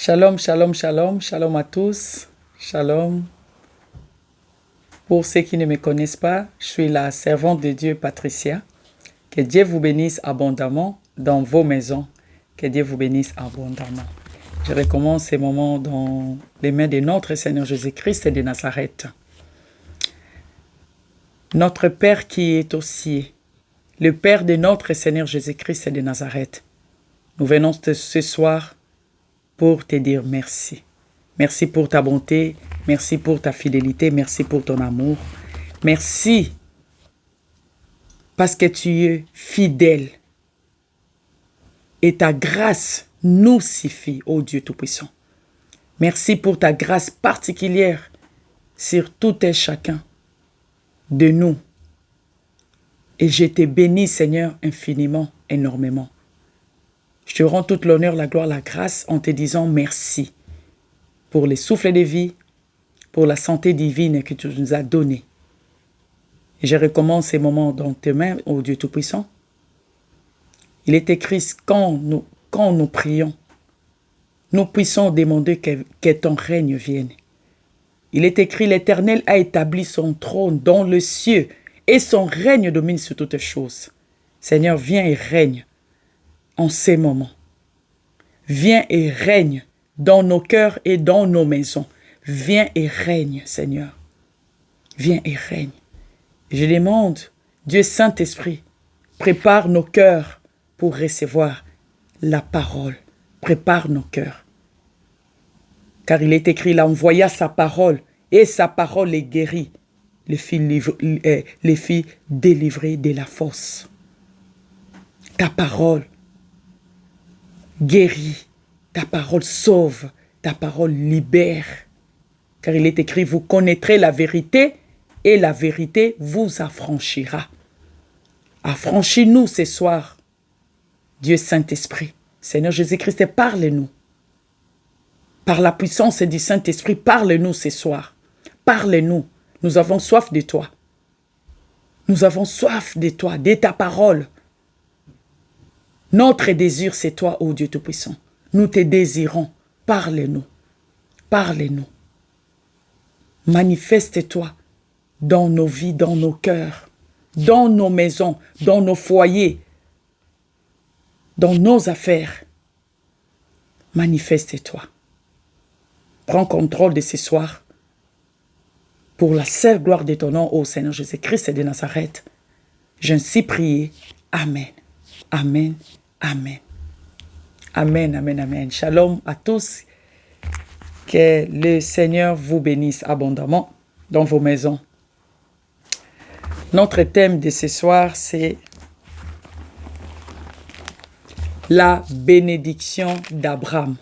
Shalom, shalom, shalom, shalom à tous, shalom. Pour ceux qui ne me connaissent pas, je suis la servante de Dieu, Patricia. Que Dieu vous bénisse abondamment dans vos maisons. Que Dieu vous bénisse abondamment. Je recommence ces moments dans les mains de notre Seigneur Jésus-Christ de Nazareth. Notre Père qui est aux cieux, le Père de notre Seigneur Jésus-Christ de Nazareth. Nous venons ce soir pour te dire merci. Merci pour ta bonté, merci pour ta fidélité, merci pour ton amour. Merci parce que tu es fidèle. Et ta grâce nous suffit, ô Dieu Tout-Puissant. Merci pour ta grâce particulière sur tout et chacun de nous. Et je te bénis, Seigneur, infiniment, énormément. Je te rends toute l'honneur, la gloire, la grâce en te disant merci pour les souffles de vie, pour la santé divine que tu nous as donnée. Et je recommence ces moments dans tes mains, ô Dieu Tout-Puissant. Il est écrit quand nous prions, nous puissions demander que ton règne vienne. Il est écrit, l'Éternel a établi son trône dans le ciel et son règne domine sur toutes choses. Seigneur, viens et règne en ces moments. Viens et règne dans nos cœurs et dans nos maisons. Viens et règne, Seigneur. Viens et règne. Je demande, Dieu Saint-Esprit, prépare nos cœurs pour recevoir la parole. Prépare nos cœurs. Car il est écrit, il a envoyé sa parole et sa parole est guérie. Les filles délivrées de la force. Ta parole guérit, ta parole sauve, ta parole libère. Car il est écrit, vous connaîtrez la vérité et la vérité vous affranchira. Affranchis-nous ce soir, Dieu Saint-Esprit. Seigneur Jésus-Christ, parle-nous. Par la puissance du Saint-Esprit, parle-nous ce soir. Parle-nous. Nous avons soif de toi. Nous avons soif de toi, de ta parole. Notre désir, c'est toi, ô Dieu Tout-Puissant. Nous te désirons. Parle-nous. Parle-nous. Manifeste-toi dans nos vies, dans nos cœurs, dans nos maisons, dans nos foyers, dans nos affaires. Manifeste-toi. Prends contrôle de ce soir. Pour la seule gloire de ton nom, ô Seigneur Jésus-Christ de Nazareth. J'ainsi prié. Amen. Amen. Amen. Amen, amen, amen. Shalom à tous. Que le Seigneur vous bénisse abondamment dans vos maisons. Notre thème de ce soir, c'est la bénédiction d'Abraham.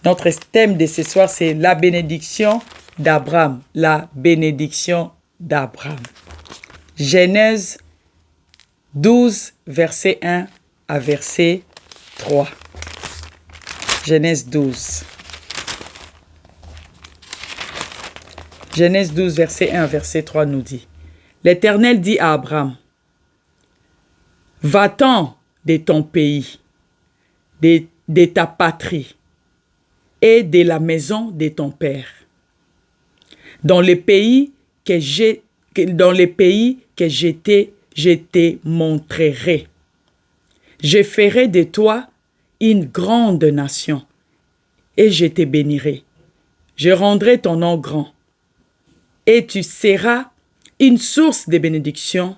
Notre thème de ce soir, c'est la bénédiction d'Abraham. La bénédiction d'Abraham. Genèse 12, verset 1 à verset 3. Genèse 12. Genèse 12, verset 1 à verset 3 nous dit, l'Éternel dit à Abraham, va-t'en de ton pays, de ta patrie et de la maison de ton père, dans les pays que je te montrerai. Je ferai de toi une grande nation et je te bénirai. Je rendrai ton nom grand et tu seras une source de bénédiction.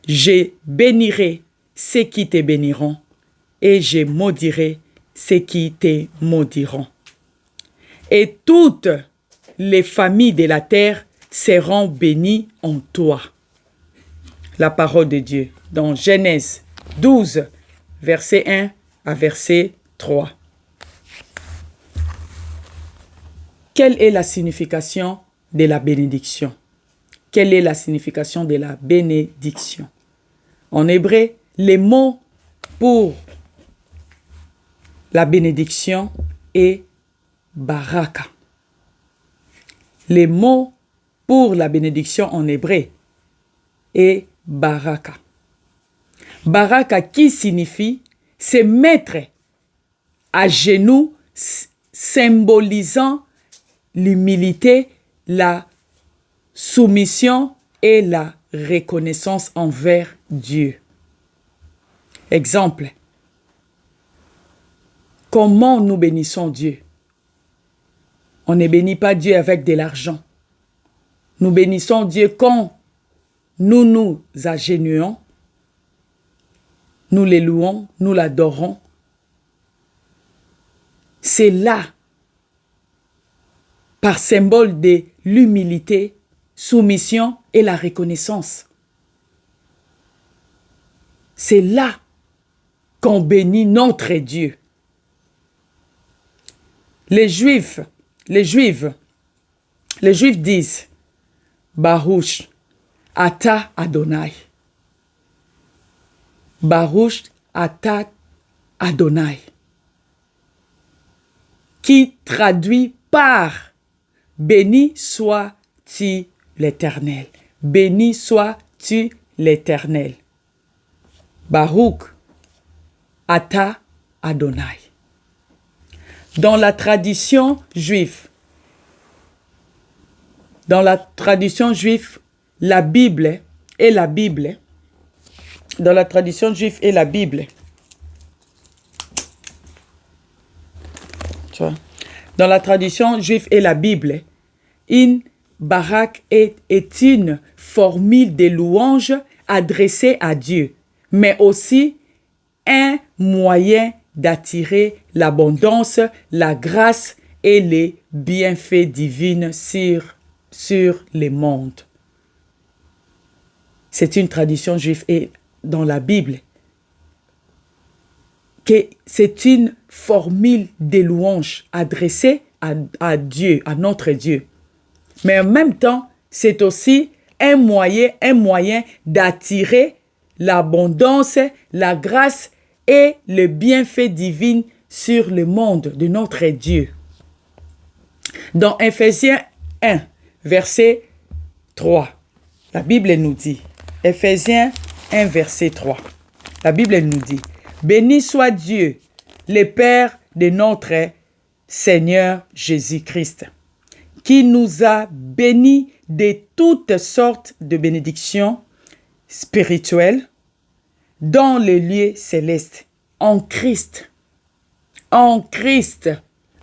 Je bénirai ceux qui te béniront et je maudirai ceux qui te maudiront. Et toutes les familles de la terre seront bénies en toi. La parole de Dieu dans Genèse 12, verset 1 à verset 3. Quelle est la signification de la bénédiction? Quelle est la signification de la bénédiction? En hébreu, les mots pour la bénédiction est baraka. Les mots pour la bénédiction en hébreu est baraka. Baraka qui signifie c'est mettre à genoux, symbolisant l'humilité, la soumission et la reconnaissance envers Dieu. Exemple. Comment nous bénissons Dieu? On ne bénit pas Dieu avec de l'argent. Nous bénissons Dieu quand nous nous agenouillons, nous les louons, nous l'adorons. C'est là, par symbole de l'humilité, soumission et la reconnaissance. C'est là qu'on bénit notre Dieu. Les Juifs disent Baruch Ata Adonai. Baruch Ata Adonai. Qui traduit par béni sois-tu l'Éternel. Béni sois-tu l'Éternel. Baruch Ata Adonai. Dans la tradition juive, la Bible et la Bible, dans la tradition juive et la Bible, dans la tradition juive et la Bible, une barak est une formule de louange adressée à Dieu, mais aussi un moyen d'attirer l'abondance, la grâce et les bienfaits divins sur les mondes. C'est une tradition juive et dans la Bible que c'est une formule de louange adressée à Dieu, à notre Dieu. Mais en même temps, c'est aussi un moyen d'attirer l'abondance, la grâce et le bienfait divin sur le monde de notre Dieu. Dans Ephésiens 1, verset 3, la Bible nous dit, Ephésiens 1, verset 3, la Bible nous dit, béni soit Dieu, le Père de notre Seigneur Jésus-Christ, qui nous a bénis de toutes sortes de bénédictions spirituelles dans les lieux célestes, en Christ. En Christ.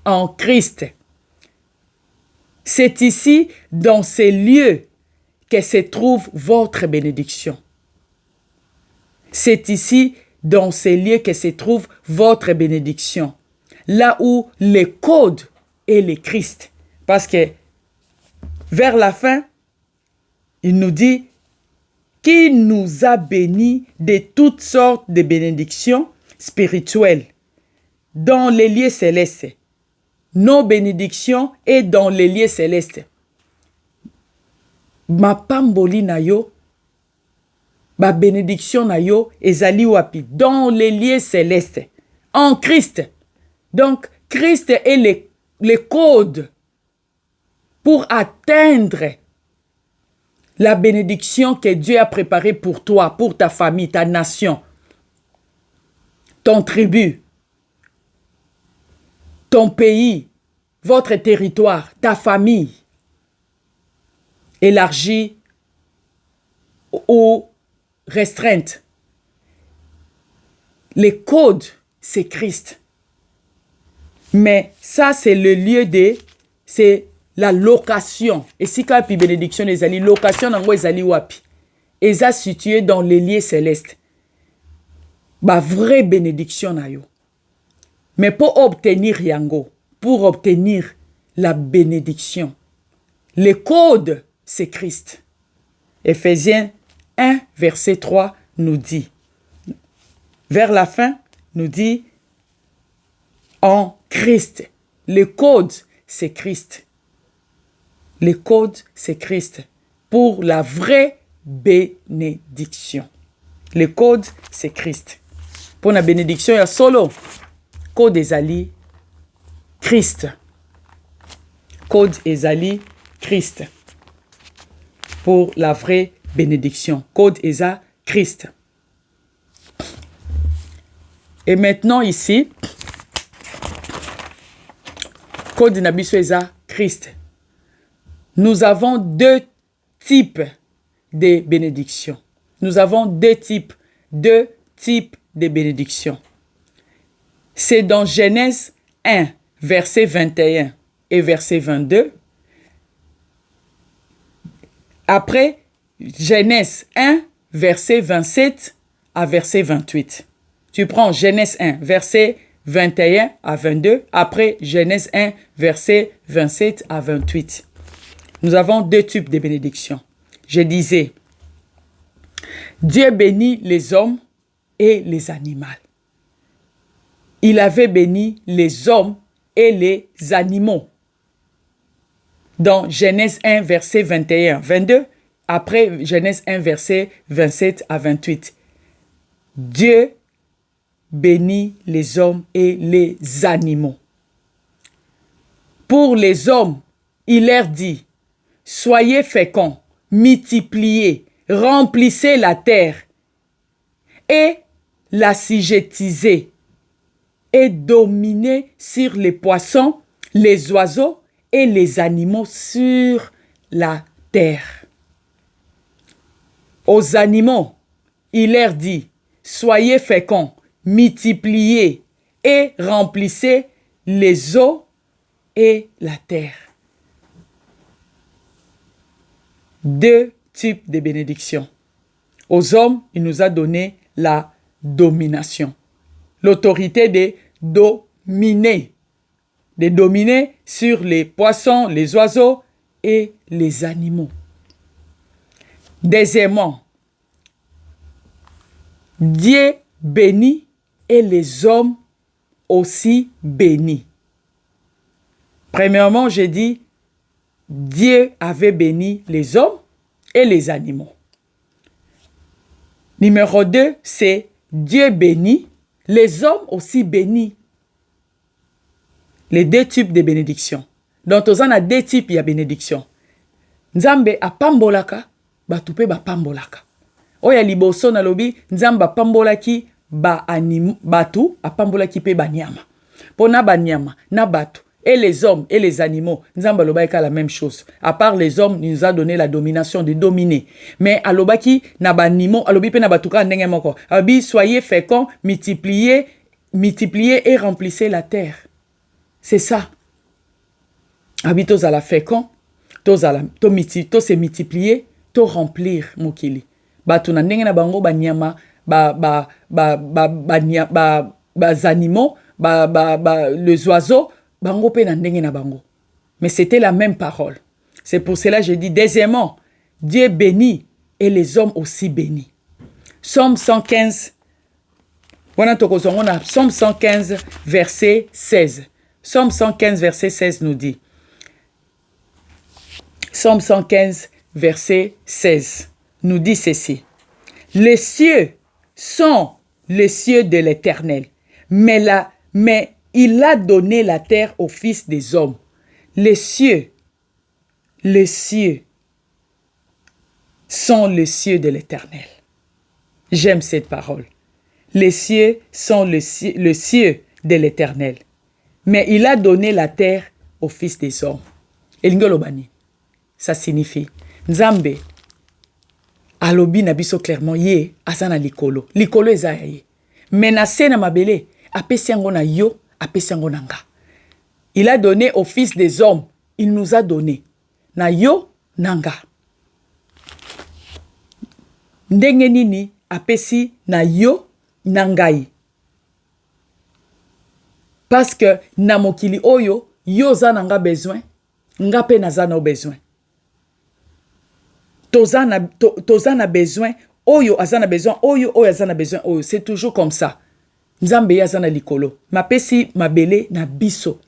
En Christ. C'est ici, dans ces lieux, que se trouve votre bénédiction. C'est ici, dans ces lieux, que se trouve votre bénédiction. Là où le code est le Christ. Parce que, vers la fin, il nous dit, qui nous a bénis de toutes sortes de bénédictions spirituelles dans les lieux célestes. Nos bénédictions est dans les lieux célestes. Ma pamboli na yo, ma bénédiction na yo, ezali wapi, dans les lieux célestes, en Christ. Donc, Christ est le code pour atteindre la bénédiction que Dieu a préparée pour toi, pour ta famille, ta nation, ton tribu, ton pays, votre territoire, ta famille, élargie ou restreinte. Le code, c'est Christ. Mais ça, c'est le lieu c'est la location. Et si quand il y a bénédiction, les location, les wapi. Et ça situé dans les lieux célestes. Bah, vraie bénédiction na yo. Mais pour obtenir yango, pour obtenir la bénédiction, le code, c'est Christ. Ephésiens 1, verset 3 nous dit, vers la fin, nous dit, en Christ. Le code, c'est Christ. Le code, c'est Christ. Pour la vraie bénédiction. Le code, c'est Christ. Pour la bénédiction, il y a solo. Code ezali Christ. Code ezali Christ. Pour la vraie bénédiction. Code eza Christ. Et maintenant ici, code na biso eza Christ. Nous avons deux types de bénédictions. Nous avons deux types de bénédictions. C'est dans Genèse 1, verset 21 et verset 22. Après, Genèse 1, verset 27 à verset 28. Tu prends Genèse 1, verset 21 à 22. Après, Genèse 1, verset 27 à 28. Nous avons deux types de bénédictions. Je disais, Dieu bénit les hommes et les animaux. Il avait béni les hommes et les animaux. Dans Genèse 1, verset 21, 22, après Genèse 1, verset 27 à 28. Dieu bénit les hommes et les animaux. Pour les hommes, il leur dit, soyez féconds, multipliez, remplissez la terre et l'assujettissez et dominez sur les poissons, les oiseaux et les animaux sur la terre. Aux animaux, il leur dit, soyez féconds, multipliez et remplissez les eaux et la terre. Deux types de bénédictions. Aux hommes, il nous a donné la domination. L'autorité de dominer. De dominer sur les poissons, les oiseaux et les animaux. Deuxièmement, Dieu bénit et les hommes aussi bénis. Premièrement, j'ai dit, Dieu avait béni les hommes et les animaux. Numéro 2, c'est Dieu bénit, les hommes aussi bénis. Les deux types de bénédictions. Donc, on a deux types de bénédictions. Nzambe apambolaka, batupe bapambolaka. Oya liboso na lobi, nzamba apambolaki batu, apambolaki pe banyama. Pona banyama, na batu. Et les hommes et les animaux, Nzamba Lobaïka la même chose. À part les hommes, il nous a donné la domination de dominer. Mais à Lobaki, Nabanimo, à Lobi Penabatuka, Nengemoko. Abi, soyez féconds, multipliez et remplissez la terre. C'est ça. Abi, tos à la fécond, tos se multiplier, tos remplir, mokili. Batu na nengena bango, banyama, animaux, les oiseaux, bango pe na ndenge na bango. Mais c'était la même parole. C'est pour cela que je dis, deuxièmement, Dieu bénit et les hommes aussi bénis. Somme 115, Somme 115, verset 16. Somme 115, verset 16 nous dit. Somme 115, verset 16 nous dit ceci. Les cieux sont les cieux de l'Éternel, mais il a donné la terre aux fils des hommes. Les cieux sont les cieux de l'Éternel. J'aime cette parole. Les cieux sont le cieux de l'Éternel. Mais il a donné la terre aux fils des hommes. Elingolobani. Ça signifie Nzambe alobi na biso clairement ye asana likolo. Likolo ezaya ye. Menacé na mabele apesi yango na yo. Il a donné aux fils des hommes. Il nous a donné. Na yo nanga. Ndenge nini apesi na yo nangai. Parce que na mokili oyo yo za nanga besoin. Nga pe na za na besoin. Tozana besoin. Oyo azana besoin. Oyo azana besoin. Oyo. C'est toujours comme ça. Nzambe yazana likolo. Mapesi mabele na biso.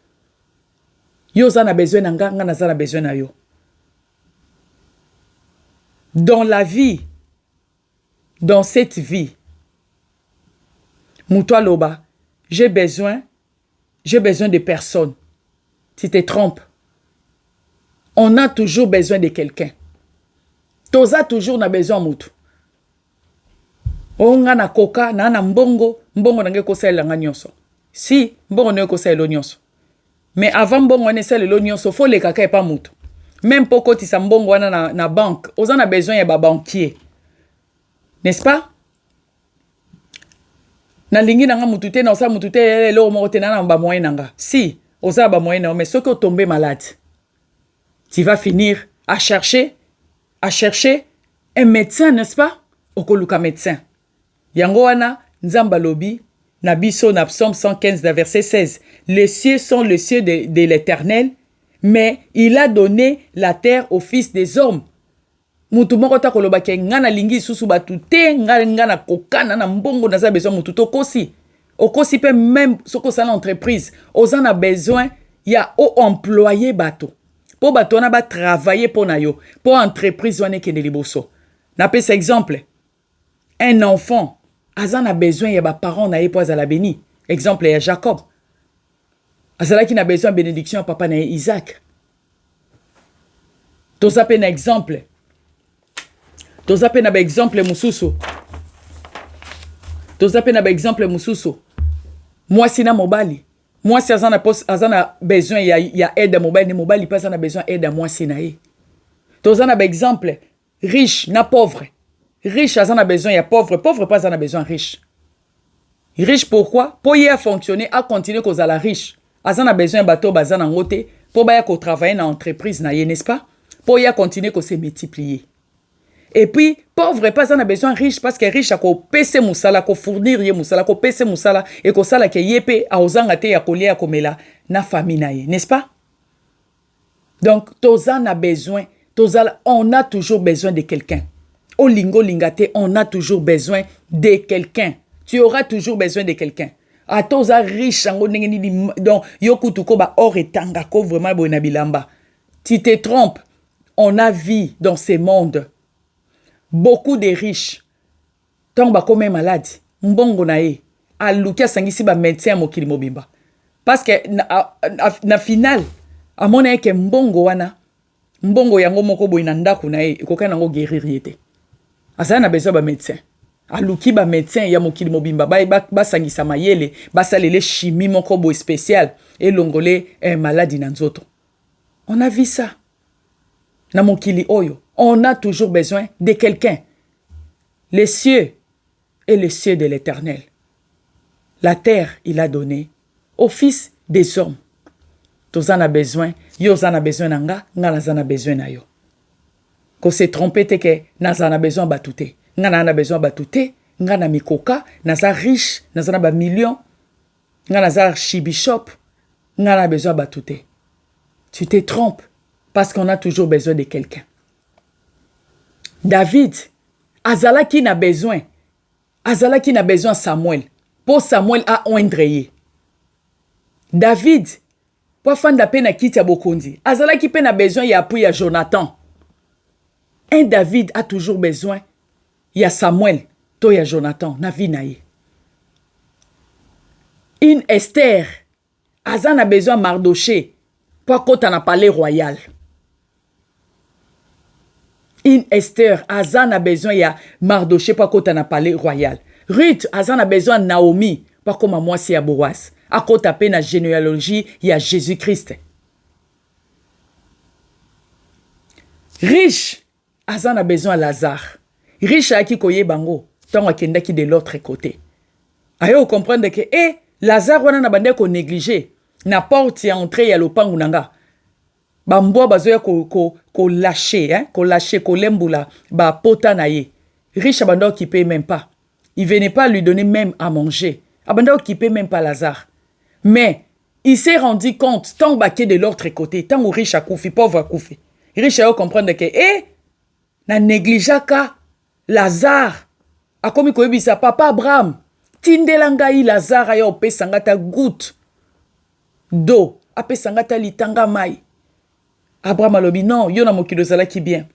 Yo zana besoin na nga na zana besoin na yo. Dans la vie, dans cette vie, Moutoua Loba, j'ai besoin de personnes. Tu te trompes. On a toujours besoin de quelqu'un. Toza toujours na besoin Moutou. Onga na koka na mbongo nange kosaela nga nyonso. Si mbongo ne kosaela nyonso. Mais avant mbongo wana esala lelo nyonso fo leka ka epa mutu. Même poko tisa mbongo wana na banque, oza na besoin ya ba banquier. N'est-ce pas? Na lingi nanga mutu te na osa mutu te lelo moko te na ba moyen nanga. Si, oza ba moyen na mais soki o tomber malade, tu vas finir à chercher un médecin, n'est-ce pas? Okoluka médecin. Yango wana nzamba lobi na biso na Psaume 115 verset 16. Les cieux sont les cieux de l'Éternel, mais il a donné la terre aux fils des hommes. Mutu moko ta koloba ke ngana lingi susu batu te ngana kokana na mbongo na za besoin mutu to kosi. Okosi pe même soko sala entreprise, ozan a besoin ya o employé bato. Po bato na ba travailler po na yo, po entreprise wane kende liboso. Na pe exemple, un enfant azan a besoin ya ba parents na ye po azala béni. Exemple ya Jacob. Azala qui n'a besoin de bénédiction papa na Isaac. Toza pe na exemple. Toza pe na ba exemple mususu. Toza pe na ba exemple mususu. Moi si na mobali. Moi si azana besoin ya aide mobile ni mobali pas azana besoin aide à moi si na ye. Toza na ba exemple riche na pauvre. Riche azana besoin ya pauvre, pauvre pas azana besoin riche. Riche pourquoi? Pour y fonctionner, à continuer cause à la riche. Azana besoin bateau bazana ngote pour baya ko travailler dans entreprise na ye, n'est-ce pas? Pour y continuer ko se multiplier. Et puis pauvre pas azana besoin riche parce que riche a ko pese musala ko fournir ye musala ko pese musala et ko sala ke yepe a ozanga te ya kolia ko mela na famille na ye, n'est-ce pas? Donc tozan a besoin, on a toujours besoin de quelqu'un. Au lingo lingate, on a toujours besoin de quelqu'un. Tu auras toujours besoin de quelqu'un. A toza riche donc yokutuko ba or etanga ko vraiment boina bilamba. Tu te trompes. On a vu dans ce monde beaucoup de riches. Tant ba comme malade, mbongo na ye, a lukia sangisi ba médecin mokili mobimba. Parce que na final a mona ke mbongo wana, mbongo yango moko boina ndaku na ye, ko kana ngo guérir yete. Asa na besoin ba médecin. Aluki ba médecin ya mokili mobimba ba sangisa mayele ba salele chimie moko bo spécial et longolé maladie na nzoto. On a vu ça. Na mokili oyo, on a toujours besoin de quelqu'un. Les cieux et les cieux de l'Éternel. La terre, il a donné au fils des hommes. Tous en a besoin, yo en a besoin nanga, nga en a besoin na yo. Ko se tromper te ke nazana besoin batute. Nga na besoin batute, nga na mikoka, naza riche, nazana ba million, nga naza archibishop, nga na besoin batute. Tu te trompes parce qu'on a toujours besoin de quelqu'un. David, azala qui n'a besoin Samuel. Pour Samuel a oindre. David, pour fan da peine à quitte à Bokondi. Azala qui peine a besoin y appui à Jonathan. Un David a toujours besoin. Il y a Samuel, toi il y a Jonathan, na vie na ye. Une Esther, Azan a besoin de Mardoché, pour qu'on a palais royal. Une Esther, Azan a besoin de Mardoché, pour qu'on a palais royal. Ruth, Azan a besoin de Naomi, pour qu'on a moi si à Boaz. À côté de la généalogie, il y a Jésus-Christ. Riche, Azan a besoin de Lazare. Riche a qui koye bango, tant a kenda qui de l'autre côté. Ayo comprendre que Lazare wana na bande ko négligé, na porte ya entrée ya lopangu nanga. Bambo bazoya ko lâcher, hein, ko lâcher ko lembula ba pota na ye. Riche abando qui paye même pas. Il venait pas lui donner même à manger. Abando qui paye même pas Lazare. Mais il s'est rendu compte tant baké de l'autre côté, tant ou riche a koufi, pauvre a koufi. Riche a comprendre que na négligaka Lazare a komi koyebisa papa Abraham tindelanga i Lazare ya opesanga ta goutte d'eau apesanga ta litanga mai. Abraham alobi non yo na mokilo zalaki bien.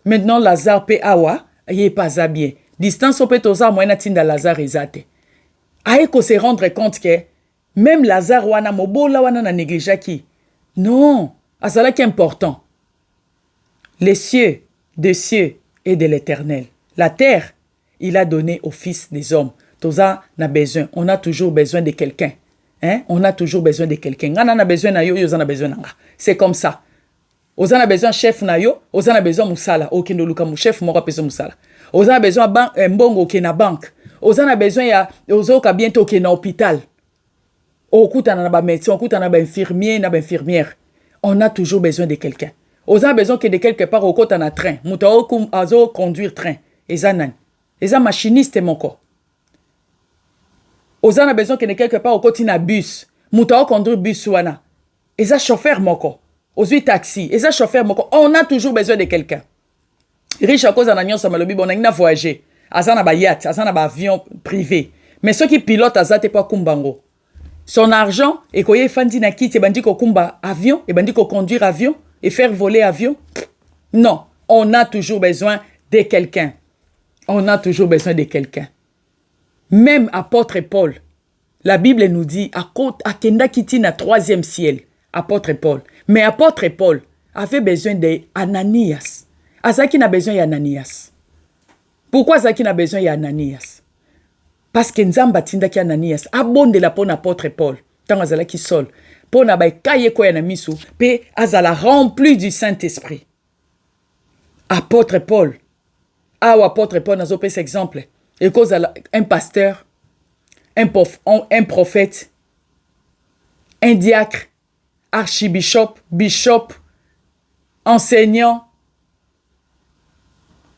Maintenant Lazare pe awa ye pas bien. Distance pe toza moyena tinda Lazare ezate. Aye ko se rendre compte que même Lazare wana mobola wana na négligaki. Non, azalaki important. Les cieux des cieux et de l'Éternel. La terre, il a donné au fils des hommes. Toza n'a besoin. On a toujours besoin de quelqu'un. Hein? On a toujours besoin de quelqu'un. On a besoin de yo, on a besoin de nga. C'est comme ça. On a besoin de chef na yo, on a besoin de musala. Ok, no luka chef moko peso musala. On a besoin de mbongo ok na banque. On a besoin ya ozoka bientôt ok na hôpital. Okuta na ba médecin, okuta na ba infirmier, na ba infirmière. On a toujours besoin de quelqu'un. On a besoin que de quelque part au côté na train. Mutao azo conduire train. Eza nani? Eza machiniste moko. On a besoin que de quelque part au côté na bus. Mutao conduire bus wana. Eza chauffeur moko. Ozui taxi. Eza chauffeur moko. On a toujours besoin de quelqu'un. Riche à cause de l'agnon samalobi, on a une voyager. Azana ba yacht, azana ba avion privé. Mais ceux qui pilotent azate pas kumbango. Son argent, et koye fandi na kiti, et bandi ko kumba avion, et bandi ko conduire avion, et faire voler avion. Non, on a toujours besoin de quelqu'un. On a toujours besoin de quelqu'un. Même apôtre Paul, la Bible nous dit, à Kenda Kiti na 3e ciel, apôtre Paul. Mais apôtre Paul avait besoin d'Ananias. Azaki n'a besoin d'Ananias. Pourquoi Azaki n'a besoin d'Ananias? Parce que Nzamba tindaki Ananias abonde la pon apôtre Paul. Tant azala ki sol. Pon abay kaye ko na misu. Pe azala rempli du Saint-Esprit. Apôtre Paul. Ah, apôtre Paul, nous avons cet exemple. Et cause un pasteur, un prophète, un diacre, archibishop, bishop, enseignant,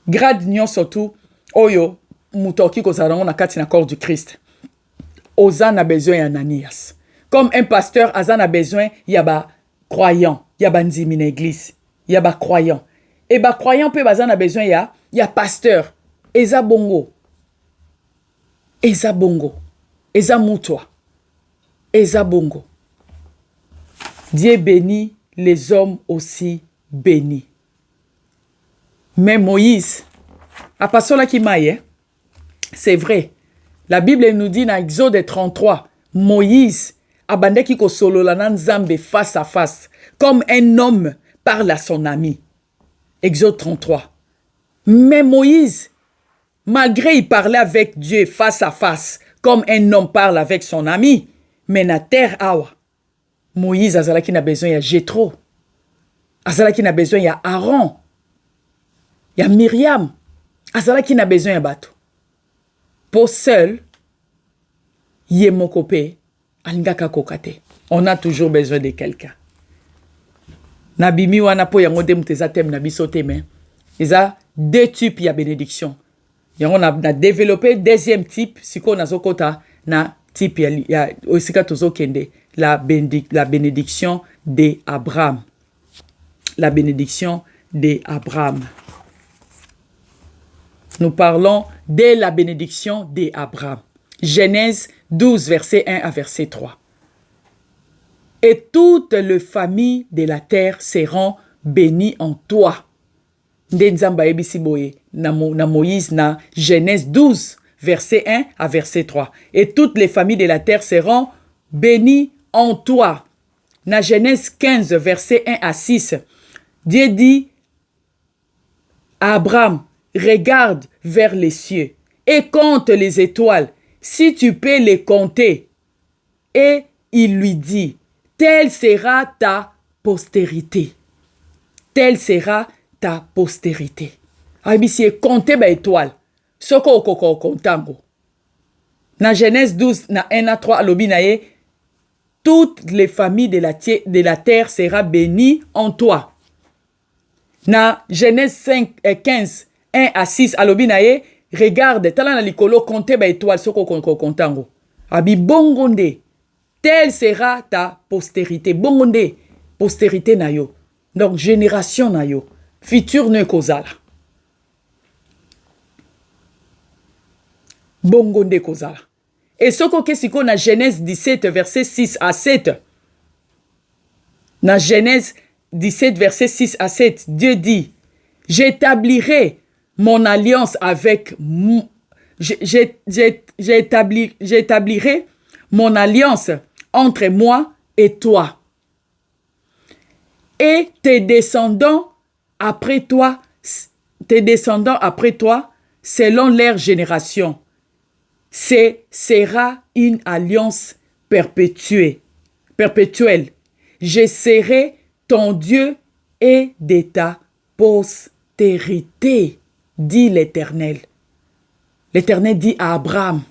grade nyon surtout, oyo, mutoki kozalongo na kati na corps du Christ. Ozan a besoin d'Ananias. Comme un pasteur, Azan a besoin, il y a ba croyant, il y a ba nzimi na église, il y a ba croyant. Et ba croyant peut bazan a besoin, il y a pasteur, eza bongo, eza bongo, eza mutwa, eza bongo. Dieu bénit les hommes aussi bénis. Mais Moïse, à passer là qui maille, c'est vrai. La Bible nous dit dans Exode 33, Moïse abandé qui solo la nzambe face à face, comme un homme parle à son ami. Exode 33. Mais Moïse, malgré il parlait avec Dieu face à face, comme un homme parle avec son ami, mais na terre awa, Moïse azala qui n'a besoin il y a Jéthro, azala qui n'a besoin il y a Aaron, il y a Myriam, azala qui n'a besoin il y a bateau. Pour seul, Yemokopé, Alingaka Kokate. On a toujours besoin de quelqu'un. Nabimi wana po yango de muteza tem na biso teme. Isa deux types ya bénédiction. Yango na développé deuxième type, siko na zokota na type ya osika tozo kende la bénédiction de Abraham. La bénédiction de Abraham. Nous parlons de la bénédiction d'Abraham. Genèse 12, verset 1 à verset 3. Et toutes les familles de la terre seront bénies en toi. Ndenzamba ebisi boye na Moïse na Genèse 12, verset 1 à verset 3. Et toutes les familles de la terre seront bénies en toi. Na Genèse 15, verset 1 à 6. Dieu dit à Abraham, regarde vers les cieux et compte les étoiles, si tu peux les compter. Et il lui dit, telle sera ta postérité. Telle sera ta postérité. Abisi compter ba étoile. Soko okoko kontango. Na Genèse 12, na 1 à 3, alobi na ye, toutes les familles de la terre sera bénies en toi. Na Genèse 15, 1 à 6, alobi na ye, regarde, tala na likolo, compte ba étoile, soko kontango. Abi bongonde, telle sera ta postérité. Bongonde, postérité na yo. Donc, génération na yo. Futur ne kozala. Bongonde kozala. Et soko kesiko na Genèse 17, verset 6 à 7. Na Genèse 17, verset 6 à 7, Dieu dit, j'établirai mon alliance avec... J'établirai mon alliance entre moi et toi. Et tes descendants après toi, selon leur génération. Ce sera une alliance perpétuelle. Je serai ton Dieu et de ta postérité, dit l'Éternel. L'Éternel dit à Abraham.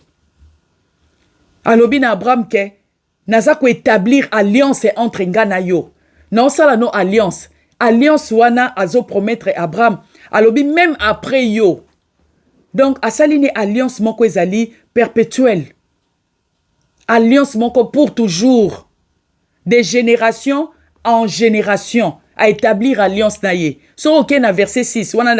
Alobi na Abraham ke naza ko établir alliance entre nga na yo. Non sala no alliance. Alliance wana azo promettre Abraham. Alobi même après yo. Donc asaline alliance moko ezali perpétuelle. Alliance moko pour toujours. De génération en génération. À établir alliance na ye. So ok na verset 6. Wana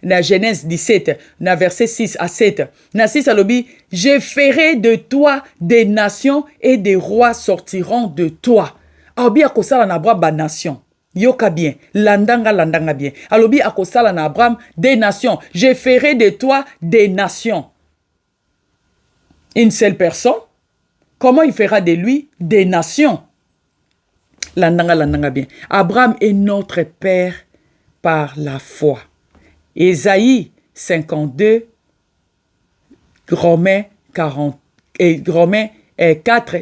na Genèse 17. Na verset 6 à 7. Na 6 alobi. Je ferai de toi des nations et des rois sortiront de toi. Alobi akosala na Abraham ba nation. Yoka bien. Landanga bien. Alobi akosala na Abraham des nations. Je ferai de toi des nations. Une seule personne. Comment il fera de lui des nations? Landanga bien. Abraham est notre père par la foi. Ésaïe 52, Romains 4,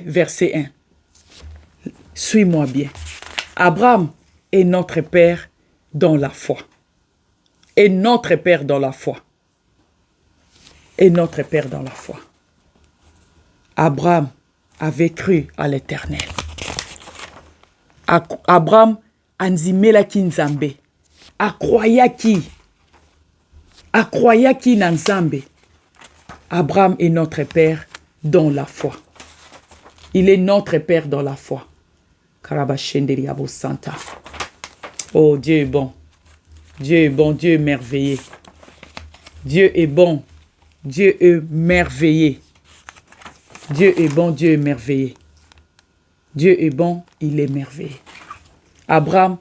verset 1. Suis-moi bien. Abraham est notre père dans la foi. Et notre père dans la foi. Et notre père dans la foi. Abraham avait cru à l'Éternel. Abraham anzimelaki nzambe. Akroyaki na nzambe. Abraham est notre père dans la foi. Il est notre père dans la foi. Karabashenderi Abo Santa. Oh, Dieu est bon. Dieu est bon, Dieu est merveilleux. Dieu est bon. Dieu est merveilleux. Dieu est bon, Dieu est merveilleux. Dieu est bon, il est merveilleux. Abraham,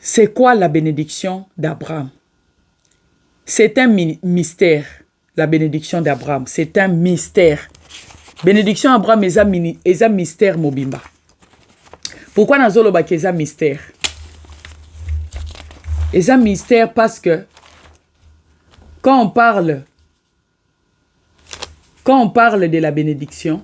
c'est quoi la bénédiction d'Abraham? C'est un mystère, la bénédiction d'Abraham. C'est un mystère. Bénédiction d'Abraham est un mystère mobimba. Pourquoi nazoloba est un mystère? C'est un mystère parce que quand on parle de la bénédiction,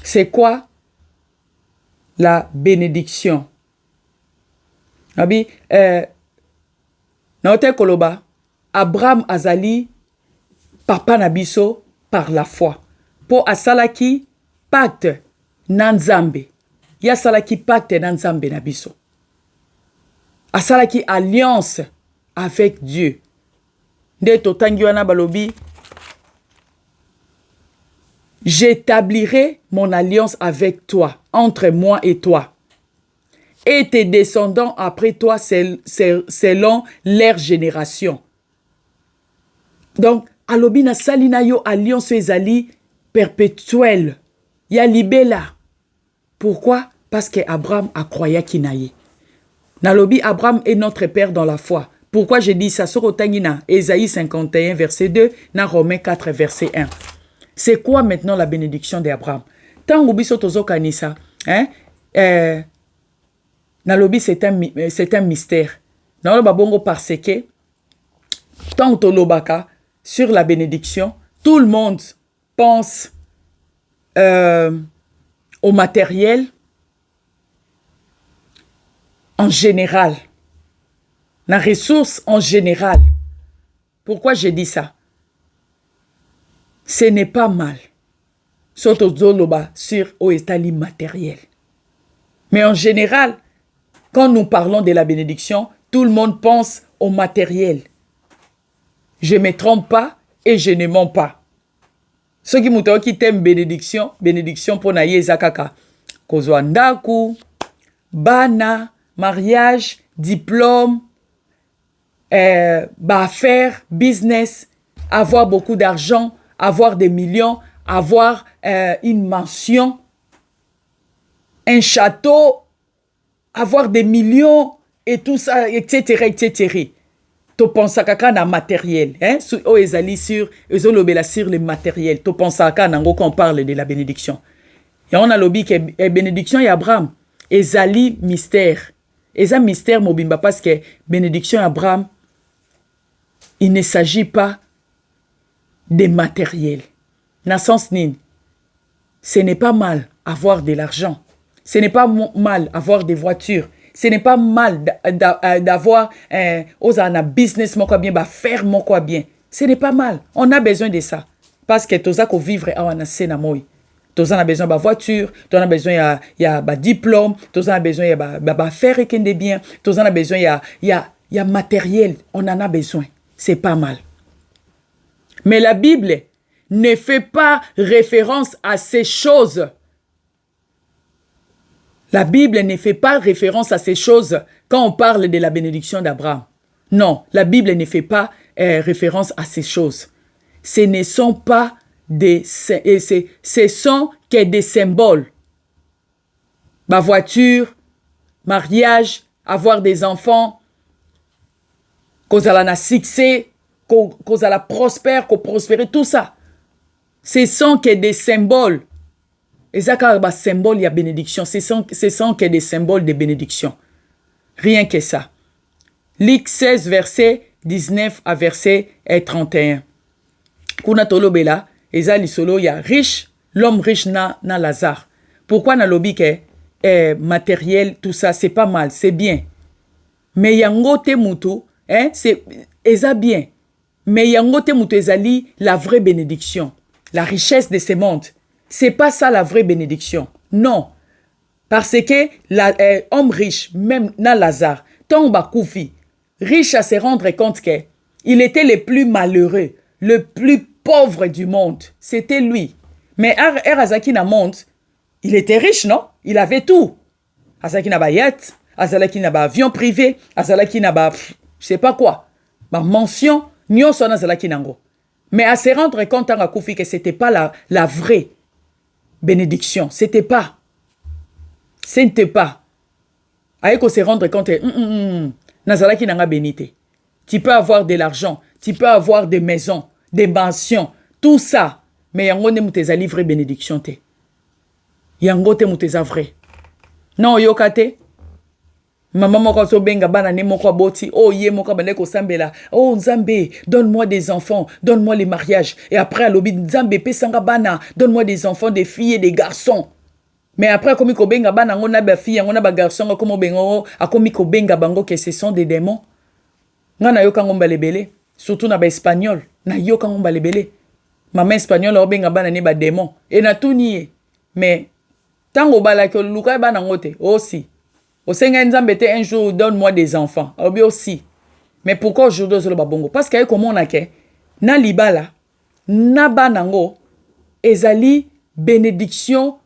c'est quoi la bénédiction? Nabi, naote koloba, Abraham azali, papa nabiso, par la foi. Po asalaki pacte nanzambe. Ya salaki pacte nanzambe nabiso. Asalaki alliance avec Dieu. De totangi wana balobi, j'établirai mon alliance avec toi, entre moi et toi, et tes descendants après toi selon leur génération. Donc, alobi na salina yo alliance ezali perpétuelle. Ya libela. Pourquoi? Parce que Abraham a croyé kinaye. Nalobi, Abraham est notre père dans la foi. Pourquoi je dis ça? Sur Otangina, Ésaïe 51, verset 2, na Romains 4, verset 1. C'est quoi maintenant la bénédiction d'Abraham? Tant que tozo kanisa, nalobi c'est un mystère. Naloba bongo parce que tant que lobaka sur la bénédiction, tout le monde pense au matériel en général. La ressource en général. Pourquoi je dis ça? Ce n'est pas mal. Surtout sur Oestali matériel. Mais en général, quand nous parlons de la bénédiction, tout le monde pense au matériel. Je ne me trompe pas et je ne mens pas. Ceux qui t'aiment bénédiction pour naye zakaka. Kozwandaku, bana, mariage, diplôme, affaires, business, avoir beaucoup d'argent, avoir des millions, avoir une mansion, un château, avoir des millions et tout ça, etc., etc. Tu penses à un matériel, hein? Sur le matériel. Tu penses à quand on parle de la bénédiction. Et on a lobby que bénédiction et Abraham, ezali mystère. Et ça mystère mobimba parce que bénédiction Abraham, il ne s'agit pas de matériel. Dans le sens ni, ce n'est pas mal avoir de l'argent. Ce n'est pas mal avoir des voitures. Ce n'est pas mal d'avoir un business mon quoi bien, faire mon quoi bien. Ce n'est pas mal. On a besoin de ça. Parce que tous qu'on vivre à un sena moi. Tous on a besoin de voiture, tous on a besoin de diplôme, tous on a besoin de faire et de bien, tous on a besoin y a matériel, on en a besoin. C'est pas mal. Mais la Bible ne fait pas référence à ces choses. La Bible ne fait pas référence à ces choses quand on parle de la bénédiction d'Abraham. Non, la Bible ne fait pas référence à ces choses. Ce ne sont pas ce sont que des symboles. Ma voiture, mariage, avoir des enfants, cause à la succès, cause à la prospère, qu'on prospérer, tout ça. Ce sont que des symboles. Et ça, quand il y a symbole, il y a bénédiction. Ce sont que des symboles de bénédiction. Rien que ça. Luc 16, verset 19 à verset 31. Kuna tolobela, eza lisolo ya riche, l'homme riche na Lazare. Pourquoi na lobi ke matériel, tout ça, c'est pas mal, c'est bien. Mais yango te mutu, c'est eza bien. Mais yango te mutu ezali la vraie bénédiction. La richesse de ce monde. C'est pas ça la vraie bénédiction. Non. Parce que l'homme riche, même na Lazare, tomba koufi, riche à se rendre compte que il était le plus malheureux, le plus pauvre du monde. C'était lui. Mais Azaki na monde, il était riche, non? Il avait tout. Azaki na ba yacht, Azaki na ba avion privé, Azaki na ba je sais pas quoi. Ma mention, nyonso na Azaki nango. Mais à se rendre compte à Koufi que c'était pas la vraie bénédiction. C'était pas. Ce n'était pas. Avec qu'on se rendre compte, Nazalaki nanga bénité. Tu peux avoir de l'argent, tu peux avoir des maisons, des mansions, tout ça. Mais yango ne mouteza livre bénédiction te. Yango te mouteza vrai. Non, yokate. Maman moko so benga bana ne moko boti. Oh ye moko bande ko sambela. Oh Nzambe, donne-moi des enfants, donne-moi les mariages. Et après alobi Nzambe pesanga bana, donne-moi des enfants, des filles et des garçons. Mais après komi ko benga bana ngona ba fille, ngona ba garçon komo bengo, akomi ko benga bango que ce sont des démons. Ngana yoka ngomba lebele, surtout na ba espagnol, na yoka ngomba lebele. Maman espagnol o benga bana ne ba démon. Et na tout nié. Mais tango bala ko luka bana ngote aussi. Au Seigneur Nzambe te un jour donne-moi des enfants. Obi aussi. Mais pourquoi aujourd'hui sur le babongo? Parce que comment on a que na libala na banango ezali bénédiction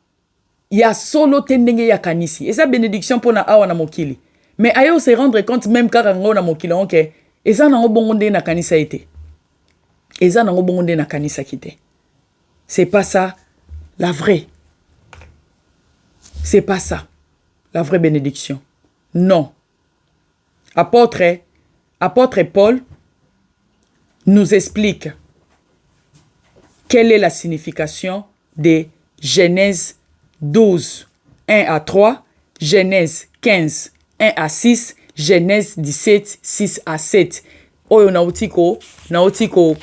ya solo tendenge ya kanisi. Et ça bénédiction pour na awa na mokili. Mais ayo se rendre compte même karango na mokili onke eza nango bongo nde na kanisa été. Eza nango bongo nde na kanisa kité. C'est pas ça la vraie. C'est pas ça. La vraie bénédiction. Non. Apôtre Paul nous explique quelle est la signification de Genèse 12, 1 à 3, Genèse 15, 1 à 6, Genèse 17, 6 à 7. Oyo nautiko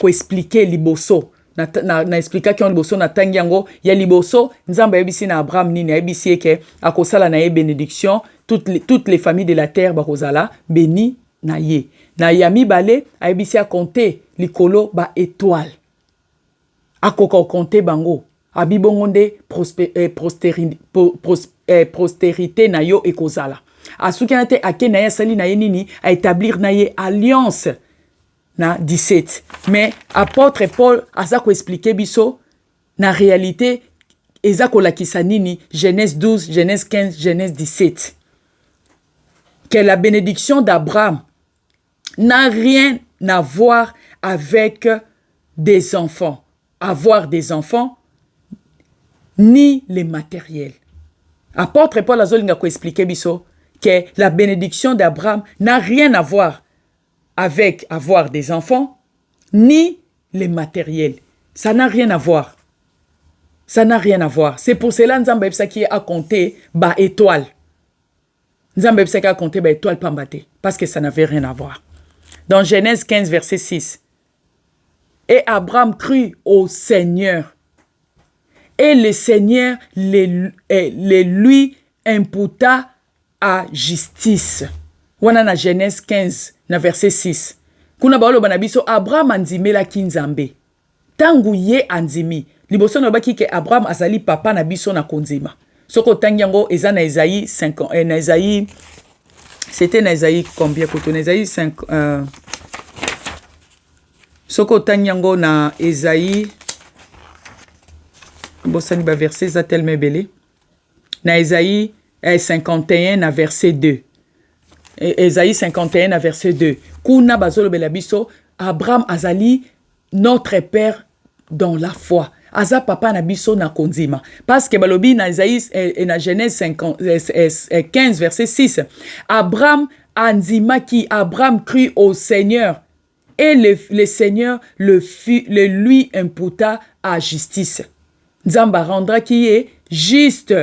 ko expliquer liboso. Na explication liboso na tangi yango ya liboso nzamba yebisi na Abraham nini yebisi eke akosala na ye bénédiction toutes les familles de la terre bakozala béni na ye na yami balé yebisi a compter likolo ba étoile akoko compter bango abibongonde postérité na yo ekozala asuki na te akena ya sali na ye nini a établir na ye alliance na 17. Mais apôtre Paul a ça expliqué biso na réalité ezako la kisanini Genèse 12, Genèse 15, Genèse 17. Que la bénédiction d'Abraham n'a rien à voir avec des enfants. Avoir des enfants ni les matériels. Apôtre Paul a zolinga ko expliqué biso que la bénédiction d'Abraham n'a rien à voir avec avoir des enfants, ni les matériels. Ça n'a rien à voir. Ça n'a rien à voir. C'est pour cela que Nzamba qui a compté ba étoile. Nzambe a compté ba étoile pambate parce que ça n'avait rien à voir. Dans Genèse 15 verset 6. Et Abraham crut au Seigneur. Et le Seigneur les lui imputa à justice. Wana na Genèse 15 na verset 6. Kuna baolo banabiso Abraham andimela kinzambe. Tangu ye andimi. Liboso na baki ke Abraham azali papa na biso na konzima. Soko tangiango eza na Esaïe 5 na Esaïe c'était na Esaïe combien koto na Esaïe 5 Soko tangiango na Esaïe bosani ba verset za tellement belé. Na Esaïe 51 na verset 2. Esaïe 51 na verset 2. Kuna bazolo belabiso Abraham azali notre père dans la foi. Aza papa na biso na konzima. Parce que balobi na Esaïe et na Genèse 15 verset 6. Abraham andima qui Abraham crut au Seigneur et le Seigneur le lui imputa à justice. Nzamba rendra qui est juste.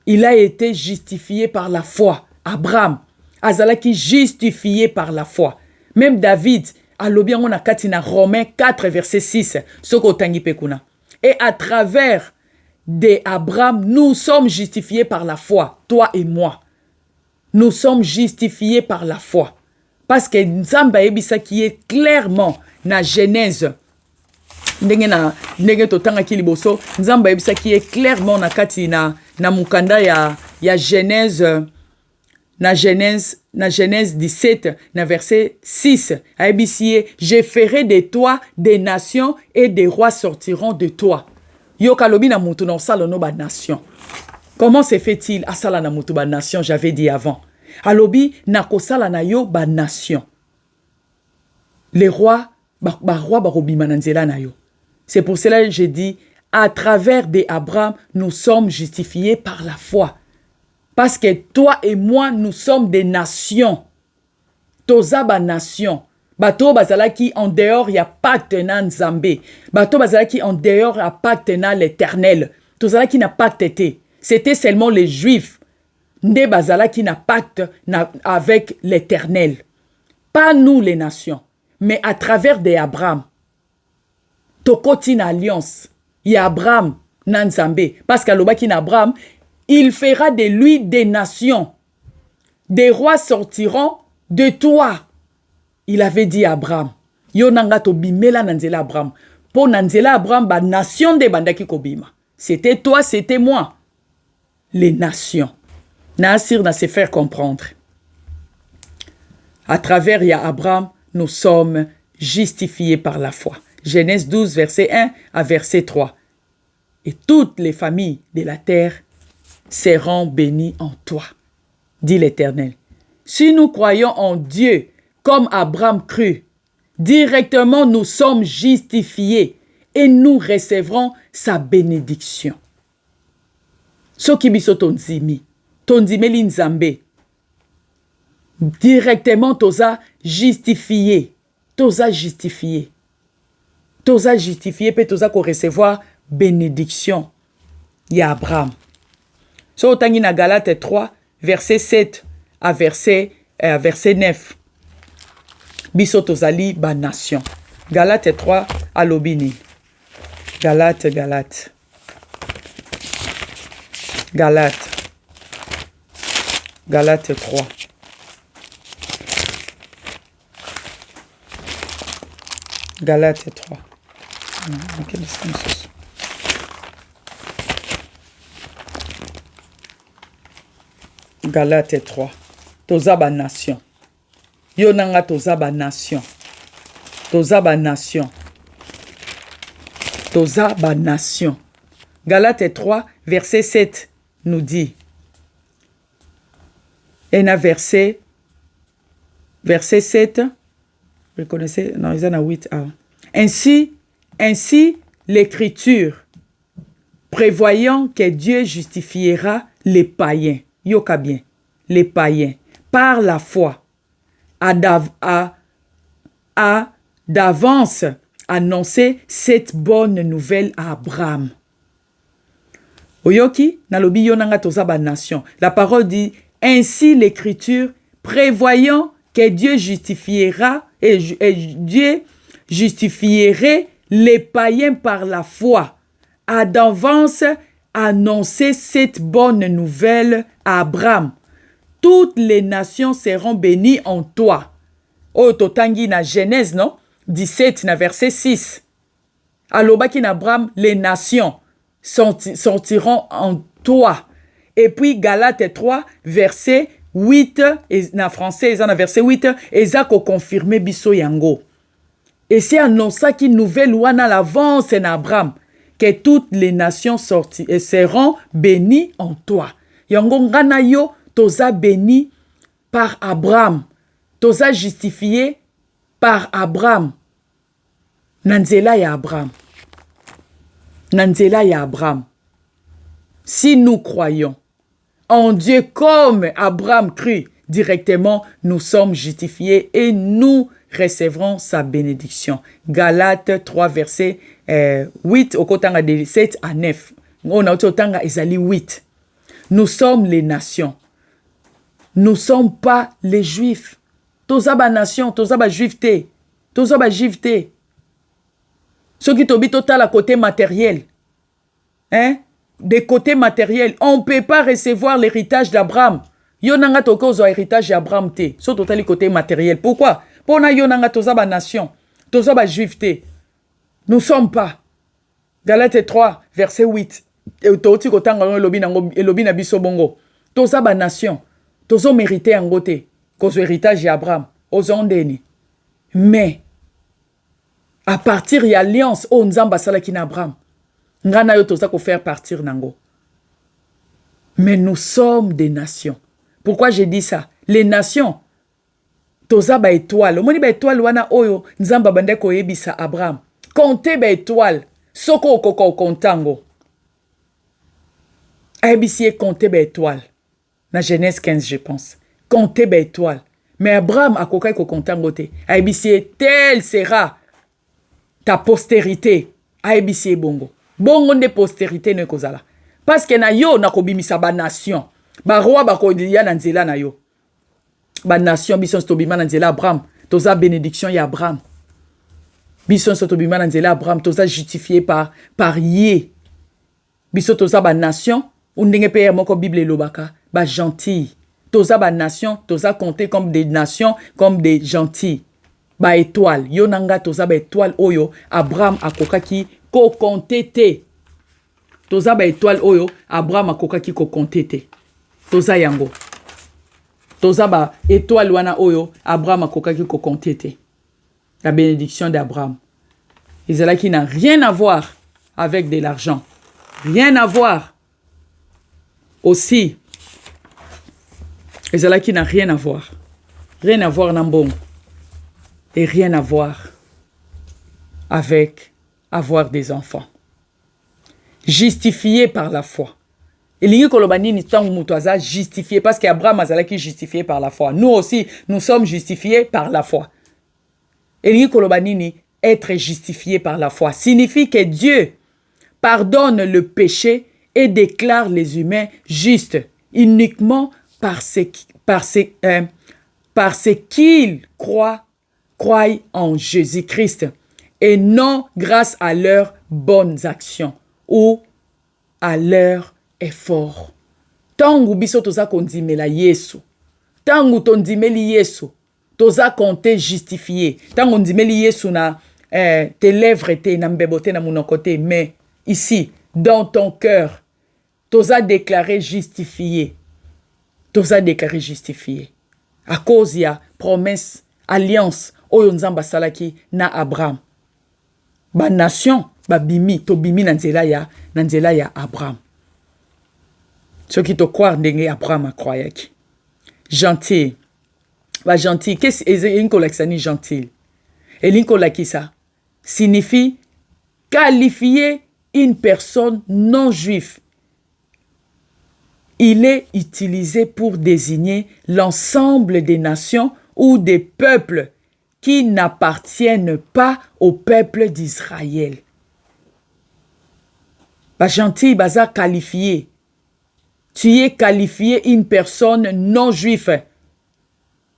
Il a été justifié par la foi. Abraham azalaki justifié par la foi. Même David alobi on a katina Romains 4 verset 6 soko tangi pekuna. Et à travers de Abraham nous sommes justifiés par la foi, toi et moi. Nous sommes justifiés par la foi parce que Nzamba ebisa qui est clairement na Genèse ndenge totanga ki liboso Nzamba ebisa qui est clairement na kati na mukanda ya Genèse na Genèse 17 na verset 6 abisie je ferai de toi des nations et des rois sortiront de toi. Yo kalobi na mutu na salono ba nation. Comment se fait-il asala na mutu ba nation? J'avais dit avant. Alobi na kosala na yo ba nation. Les rois ba roi ba robima na nzela na yo. C'est pour cela que j'ai dit à travers de Abraham nous sommes justifiés par la foi. Parce que toi et moi, nous sommes des nations. Toza ba nation. Bato bazala qui en dehors, il y a pacte na Nzambe. Bato bazala qui en dehors, il y a pacte na l'éternel. Tozala qui n'a pacte été. C'était seulement les Juifs. Nde bazala qui n'a pacte avec l'éternel. Pas nous les nations. Mais à travers des Abraham. Tokoti na alliance. Il y a Abraham na Nzambe. Parce qu'à l'oba qui na Abraham, il fera de lui des nations. Des rois sortiront de toi. Il avait dit à Abraham. Yo nanga to bimela nanzela Abraham. Po nanzela Abraham ba nation de bandaki kobima. C'était toi, c'était moi. Les nations. Nasir na se faire comprendre. À travers ya Abraham, nous sommes justifiés par la foi. Genèse 12, verset 1 à verset 3. Et toutes les familles de la terre seront bénis en toi, dit l'Éternel. Si nous croyons en Dieu comme Abraham crut, directement nous sommes justifiés et nous recevrons sa bénédiction. Soki biso tonzimi linzambe, directement toza justifié, pe toza ko recevoir bénédiction ya Abraham. So tangi na Galate 3 verset 7 à verset 9. Biso tozali ba nation. Galate 3 à l'obini. Galate 3. Galate 3. Galate 3. Toza ba nation. Yo nanga toza ba nation. Toza ba nation. Galate 3, verset 7 nous dit. Et na verset 7. Vous connaissez? Non, ils en ont 8. Ah. Ainsi, l'Écriture, prévoyant que Dieu justifiera les païens, yoka bien, les païens, par la foi, a d'avance annoncé cette bonne nouvelle à Abraham. Oyoki, nalobi yonanga toza ba nation. La parole dit, Ainsi l'Écriture, prévoyant que Dieu justifierait les païens par la foi, a d'avance annoncé cette bonne nouvelle à Abraham. Toutes les nations seront bénies en toi. Oh, totangi na Genèse, non? 17, na verset 6. Alobaki na Abraham, les nations sortiront en toi. Et puis, Galates 3, verset 8, et na français, na verset 8, eza ko confirmer biso yango. Et c'est annoncé qu'une nouvelle wana l'avance na Abraham, que toutes les nations seront bénies en toi. Yango ngana yo, toza béni par Abraham. Toza justifié par Abraham. Nanzela ya Abraham. Nanzela ya Abraham. Si nous croyons en Dieu comme Abraham crut directement, nous sommes justifiés et nous recevrons sa bénédiction. Galates 3, verset 8, au kotanga de 7 à 9. On a otanga ezali 8. Nous sommes les nations. Nous ne sommes pas les Juifs. Toza ba nation, toza ba juif te. Toza ba juif te. Ceux qui tobi total à côté matériel. Hein? Des côtés matériels. On ne peut pas recevoir l'héritage d'Abraham. Yonanga toko zo héritage d'Abraham te. So total côté matériel. Pourquoi? Pour na yonanga toza ba nation. Toza ba juif te. Nous ne sommes pas. Galates 3, verset 8. Toti kotanga elobi na biso bongo. Toza ba nation. Tozo mérité en gote. Cause héritage d'Abraham. Aux ondeni. Mais, à partir de l'alliance, on nzamba salaki na Abraham. Ngana yo toza ko faire partir nango. Mais nous sommes des nations. Pourquoi j'ai dit ça? Les nations. Toza ba étoile. Omoni ba étoile wana oyo nzamba bande ko yebisa Abraham. Comptez ba étoile. Soko okoko kontango. ABC comptez ba étoile. Na Genèse 15, je pense. Comptez ba étoile. Mais Abraham a kokai ko kontango te. ABC tel sera ta postérité. ABC bongo. Bongo de postérité ne kozala. Parce que na yo na kobimisa ba nation. Ba roi ba ko ya na nzela na yo. Ba nation bison stobima na nzela Abraham. Toza bénédiction ya Abraham. Bison stobima na nzela Abraham. Toza justifié par yé. Bison toza ba nation. Undenge pe moko Bible lobaka. Ba gentil. Toza ba nation. Toza compté comme des nations. Comme des gentils. Ba étoile. Yo nanga toza ba étoile oyo. Abraham akokaki ko compté te. Toza ba étoile oyo. Abraham akokaki ko compté te. Toza yango. Toza ba étoile wana oyo. Abraham akokaki ko compté te. La bénédiction d'Abraham. Isaac qui n'a rien à voir avec de l'argent. Rien à voir. Aussi. Isaac qui n'a rien à voir. Rien à voir Nambong. Et rien à voir avec avoir des enfants. Justifié par la foi. Et l'Ingi Kolobani ni tant mutoaza justifié parce qu'Abraham azalaki justifié par la foi. Nous aussi, nous sommes justifiés par la foi. Et l'Ingi Kolobani ni être justifié par la foi signifie que Dieu pardonne le péché et déclare les humains justes uniquement parce qu'ils croient en Jésus-Christ et non grâce à leurs bonnes actions ou à leurs efforts. Tangu biso toza kondimela Yesu. Tangu tondimeli Yesu. Toza compté justifié. Tangu ndimeli Yesu na tes lèvres te na mbebote na monokote. Mais ici, dans ton cœur, toza déclaré justifié. Toza déclaré justifié. À cause ya promesse, alliance, oyo nzamba salaki na Abraham. Ba nation, ba bimi, to bimi na nzela ya Abraham. Ceux qui te croient ndenge Abraham a croyaki. Gentil. Ba gentil, qu'est-ce que inko laksani gentil? Et l'inko lakisa signifie qualifier une personne non juive. Il est utilisé pour désigner l'ensemble des nations ou des peuples qui n'appartiennent pas au peuple d'Israël. Ba gentil, baza qualifié. tu es qualifié une personne non juive.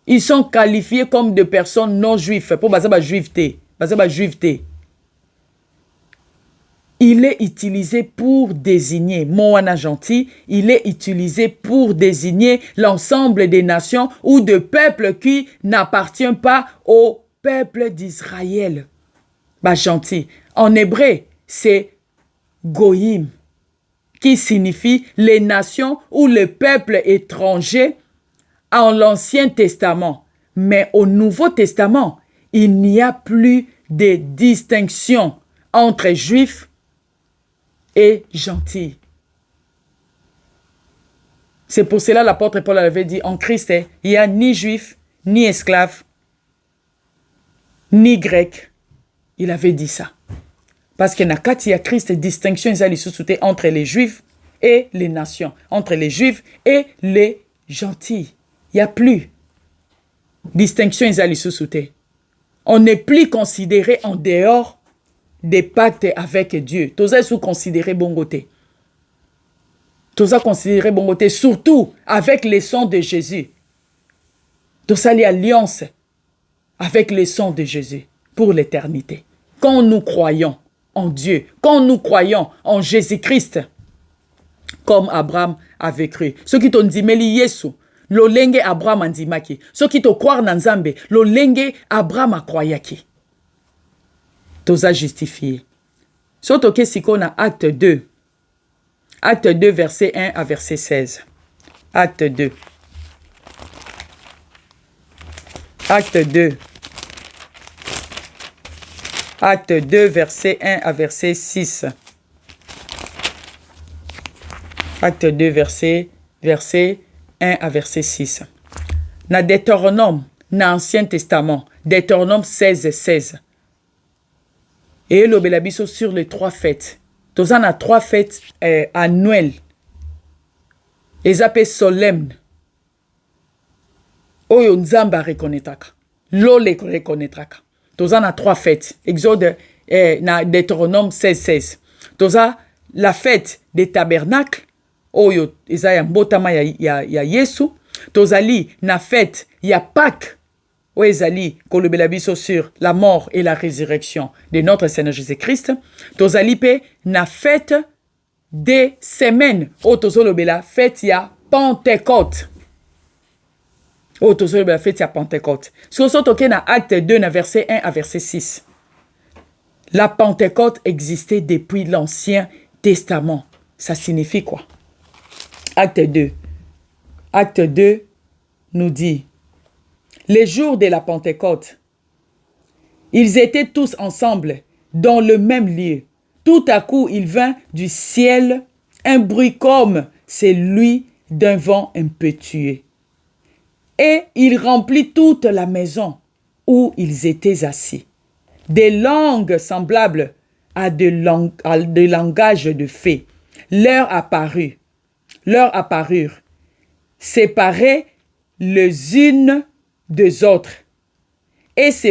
Ils sont qualifiés comme des personnes non juives. Pour baser juiveté. Il est utilisé pour désigner, Moana gentil, il est utilisé pour désigner l'ensemble des nations ou de peuples qui n'appartiennent pas au peuple d'Israël. Gentil. En hébreu, c'est Goïm, qui signifie les nations ou le peuple étranger en l'Ancien Testament. Mais au Nouveau Testament, il n'y a plus de distinction entre juifs et gentils. C'est pour cela l'apôtre Paul avait dit, en Christ, il n'y a ni juif, ni esclave, ni grec. Il avait dit ça. Parce qu'il y a Christ, distinction entre les juifs et les nations, entre les juifs et les gentils. Il n'y a plus distinction. On n'est plus considéré en dehors des pactes avec Dieu. Toza sous considéré bongoté. Toza considéré bongoté, surtout avec le sang de Jésus. Toza l'alliance avec le sang de Jésus pour l'éternité. Quand nous croyons en Dieu, quand nous croyons en Jésus-Christ, comme Abraham avait cru. Ceux qui t'ont dit, mais Yesu, lolenge Abraham andimaki. Ceux qui t'ont croire dans Nzambe, lolenge Abraham a croyaki. Toza justifié. Surtout que si on a acte 2. Acte 2, verset 1 à verset 16. Acte 2. Acte 2. Acte 2, verset 1 à verset 6. Acte 2, verset 1 à verset 6. Na Deutéronome, na Ancien Testament, Deutéronome 16, 16. Et le belabiso sur les 3 fêtes. Tous en a 3 fêtes annuelles. Ils appellent solemnes. Oyo nzamba reconnaîtraka. Lole reconnaîtraka. Tous en a 3 fêtes. Exode na Deutéronome 16, 16. Tous a la fête des tabernacles. Oyo Isaiah mbotama ya Yesu. Tous ali na fête ya Pâques. Oezali kolobela biso sur la mort et la résurrection de notre Seigneur Jésus-Christ. Tozali pe na fête des semaines. O tozolobela fête ya Pentecôte. O tozolobela fête ya Pentecôte. So toke na acte 2 na verset 1 à verset 6. La Pentecôte existait depuis l'Ancien Testament. Ça signifie quoi? Acte 2. Acte 2 nous dit: les jours de la Pentecôte, ils étaient tous ensemble dans le même lieu. Tout à coup, il vint du ciel un bruit comme celui d'un vent impétueux. Et il remplit toute la maison où ils étaient assis. Des langues semblables à des langages de fées leur apparurent, séparées les unes des autres, et se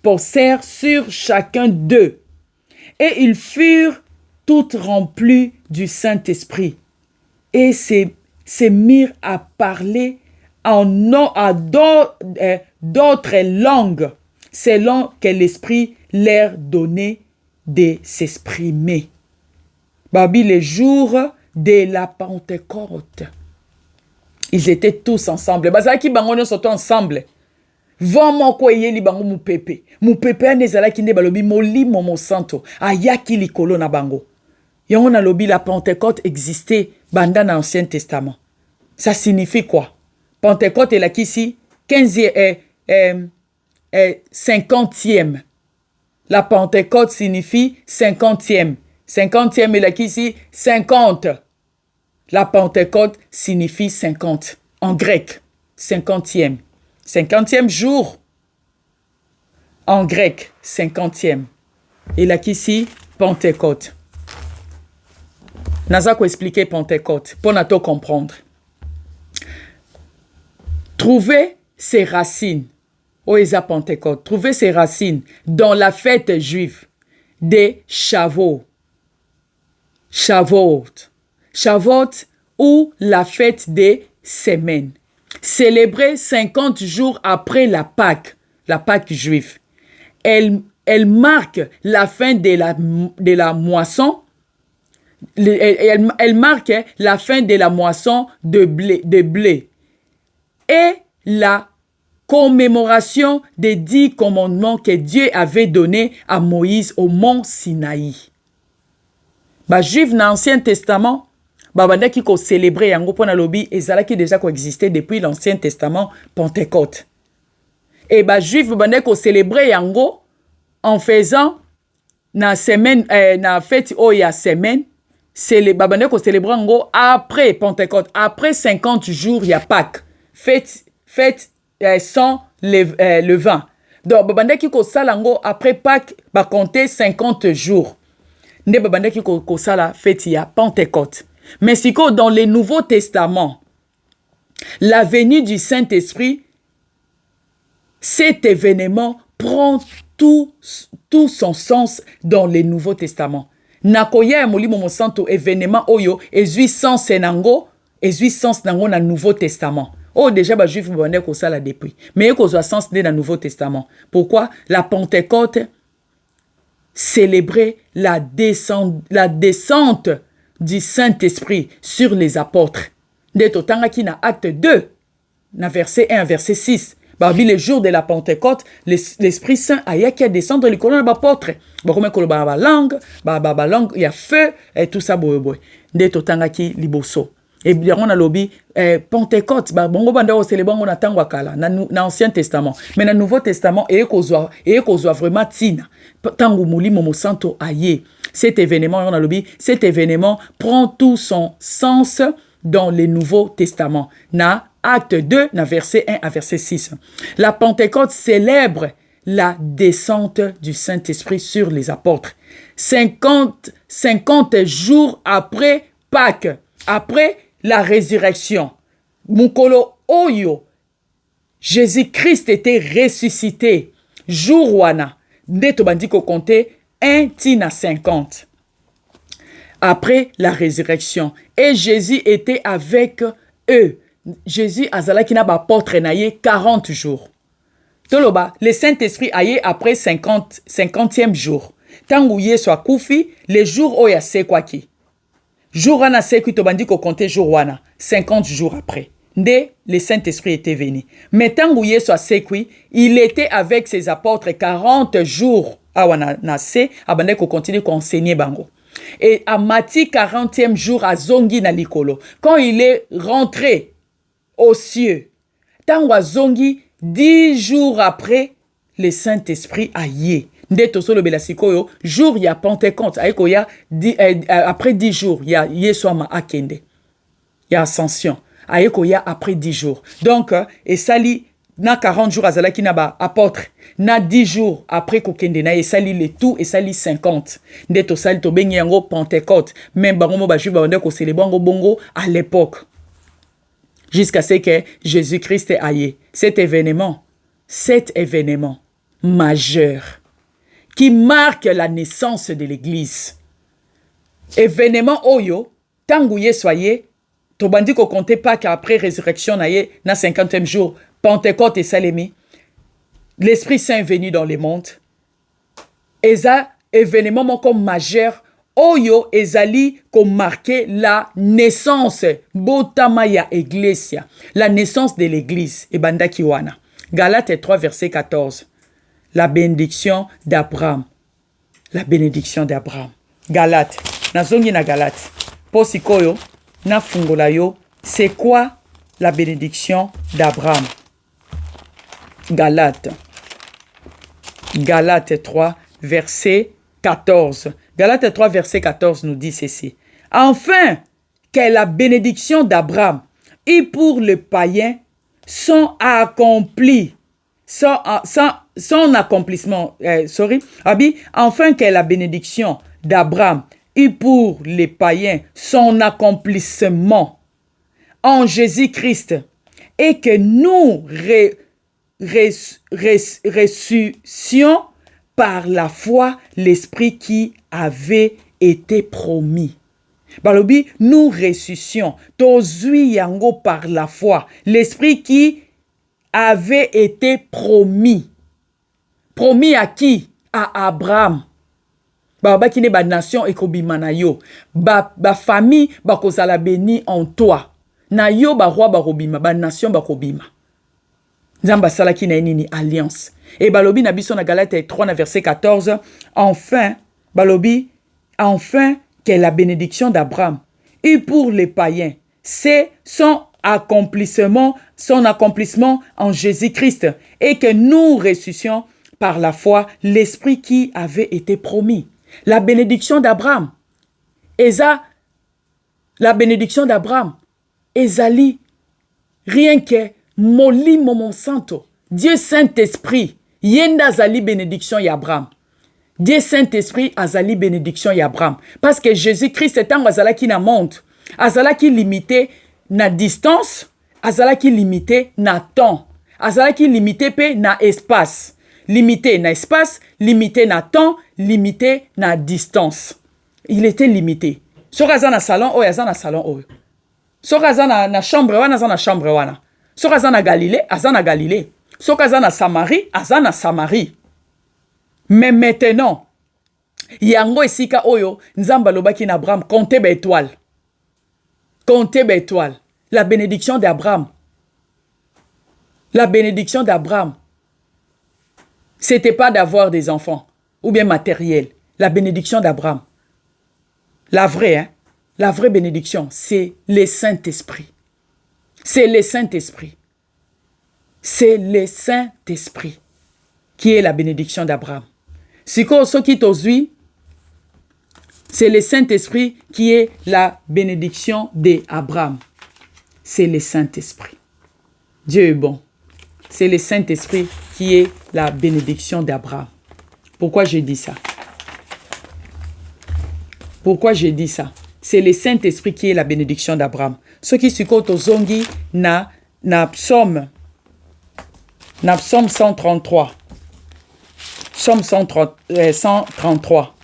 posèrent sur chacun d'eux. Et ils furent toutes remplies du Saint-Esprit, et se mirent à parler à d'autres langues, selon que l'Esprit leur donnait de s'exprimer. Babi, les jours de la Pentecôte, ils étaient tous ensemble. Bazaki bangono soto ensemble. Vraiment ko yeli bango mupepe. Mupepe anezala ki ne balobi molimo mo santo. Ayaki likolo na bango. Yango na lobi la Pentecôte existait banda na Ancien Testament. Ça signifie quoi? Pentecôte est là ici 50e. La Pentecôte signifie 50e. 50e est là ici 50. La Pentecôte signifie 50. En grec, 50e. 50e jour. En grec, 50e. Et là, ici, Pentecôte. Naza ko expliquer Pentecôte, pour nous comprendre. Trouver ses racines. Oesa Pentecôte. Trouver ses racines dans la fête juive des Shavuot. Shavuot. Shavuot, ou la fête des semaines, célébrée 50 jours après la Pâque juive. Elle marque la fin de la moisson. Elle marque la fin de la moisson de blé et la commémoration des 10 commandements que Dieu avait donnés à Moïse au mont Sinaï. Juif dans l'Ancien Testament, bandaki ko célébrer yango pona lobi ezalaki déjà coexisté depuis l'Ancien Testament Pentecôte. Et Juif bandaki ko célébrer yango en faisant na semaine na fête oya semaine, bandaki ko célébrer yango après Pentecôte, après 50 jours ya Pâques. Fête sans levain. Donc bandaki ko salango après Pâques ba compter 50 jours. Nde bandaki ko sala fête ya Pentecôte. Mais si dans le Nouveau Testament, la venue du Saint-Esprit, cet événement prend tout son sens dans le Nouveau Testament. Nakoya molimo mo santo événement oyo ezui sens nango na Nouveau Testament. Oh déjà juif bande ko sala depuis. Mais ko zo sens dans le Nouveau Testament. Pourquoi la Pentecôte célébrait la descente du Saint-Esprit sur les apôtres. De totangaki na acte 2, na verset 1, verset 6. Barbi le jour de la Pentecôte, l'Esprit Saint a qui a descendu les colonnes d'apôtres. Bakome koloba ba langue, il y a feu et tout ça boy. De totangaki liboso. Et bien on a lobby Pentecôte, bongo banda o célébrer na tangwa kala na Ancien Testament. Mais na Nouveau Testament et kozwa vraiment tina. Tango molimo mo santo aye. Cet événement prend tout son sens dans le Nouveau Testament. Na acte 2, na verset 1 à verset 6. La Pentecôte célèbre la descente du Saint-Esprit sur les apôtres. 50 jours après Pâques, après la résurrection. Mukolo oyo, Jésus-Christ était ressuscité. Jour wana, ndeto bandiko compter 1 tina 50. Après la résurrection. Et Jésus était avec eux. Jésus azalaki na ba apôtre naye 40 jours. Toloba, le Saint-Esprit aye après 50e jour. Tangu Yesu akufi, le jour oya sekwaki. Jour wana sekwi to bandiko compter jour wana, 50 jours après. Nde le Saint-Esprit était venu. Mais tangu Yesu asekwi, il était avec ses apôtres 40 jours. Awana nase, abande ko continue ko enseigner bango. Et à Matthieu 40e jour à Zongi na likolo, quand il est rentré aux cieux, tangu Zongi 10 jours après, le Saint-Esprit a yé. Nde tosolo bela sikoyo, jour ya Pentecôte, aiko ya après 10 jours, ya Yeswama akende. Ya ascension. Aiko ya après 10 jours. Donc, et sali na 40 jours azalaki na ba apôtre, na 10 jours après kokende na esali le tout esali 50. Nde tosali to bengi yango Pentecôte. Même bango ba juif ba onde ko célébrer bongo à l'époque. Jusqu'à ce que Jésus-Christ aille. Cet événement majeur qui marque la naissance de l'Église. Événement oyo, tangu soyez, tobandi ko compte pas qu'après résurrection na 50e jour, Pentecôte et Salémi, l'Esprit Saint est venu dans le monde. Et ça, événement comme majeur, oyo ezali ko marqué la naissance, botamaya Ecclesia, la naissance de l'Église, et banda kiwana. Galates 3, verset 14. La bénédiction d'Abraham. La bénédiction d'Abraham. Galates. Nazongi na Galates. Posikoyo, na fungola yo. C'est quoi la bénédiction d'Abraham? Galates. Galates 3, verset 14. Galates 3, verset 14 nous dit ceci. Enfin, que la bénédiction d'Abraham et pour le païen sont accomplis. Son accomplissement, enfin que la bénédiction d'Abraham et pour les païens son accomplissement en Jésus-Christ et que nous ressuscions par la foi l'Esprit qui avait été promis. Balobi, nous ressuscions. Tozui yango par la foi. L'esprit qui avait été promis. Promis à qui? À Abraham. Baba qui n'est pas nation et kobima na yo. Ba famille ba kozala béni en toi. Na yo ba roi ba robima, ba nation ba kobima. Nzamba sala ki na nini alliance. Et balobi na biso na Galate 3 na verset 14. Enfin, balobi, enfin que la bénédiction d'Abraham. Et pour les païens, c'est son accomplissement en Jésus-Christ. Et que nous ressuscions par la foi l'esprit qui avait été promis. La bénédiction d'Abraham. La bénédiction d'Abraham. Ezali. Rien que Molimo mon santo. Dieu Saint-Esprit. Yenda zali bénédiction y'Abraham. Dieu Saint-Esprit azali bénédiction y'Abraham. Parce que Jésus-Christ est un azala qui na monte. Azala qui limité na distance. Azala qui limité na temps. Azala qui limité pe na espace. Limité na espace, limité na temps, limité na distance. Il était limité. Soraza na salon, oh yaza na salon, oh. Soraza na chambre wana, za na chambre wana. Soraza na Galilée, aza na Galilée. Soraza na Samarie, aza na Samarie. Mais maintenant, yango esika oyo, nzamba lobaki na Abraham, comptez ba étoile. Comptez ba étoile. La bénédiction d'Abraham. La bénédiction d'Abraham. C'était pas d'avoir des enfants ou bien matériel. La bénédiction d'Abraham. La vraie, hein? La vraie bénédiction, c'est le Saint-Esprit. C'est le Saint-Esprit. C'est le Saint-Esprit qui est la bénédiction d'Abraham. C'est le Saint-Esprit qui est la bénédiction d'Abraham. C'est le Saint-Esprit. Dieu est bon. C'est le Saint-Esprit qui est la bénédiction d'Abraham. Pourquoi j'ai dit ça? Pourquoi j'ai dit ça? C'est le Saint-Esprit qui est la bénédiction d'Abraham. Ce qui se compte aux zongi na psaume 133. Psaume 133.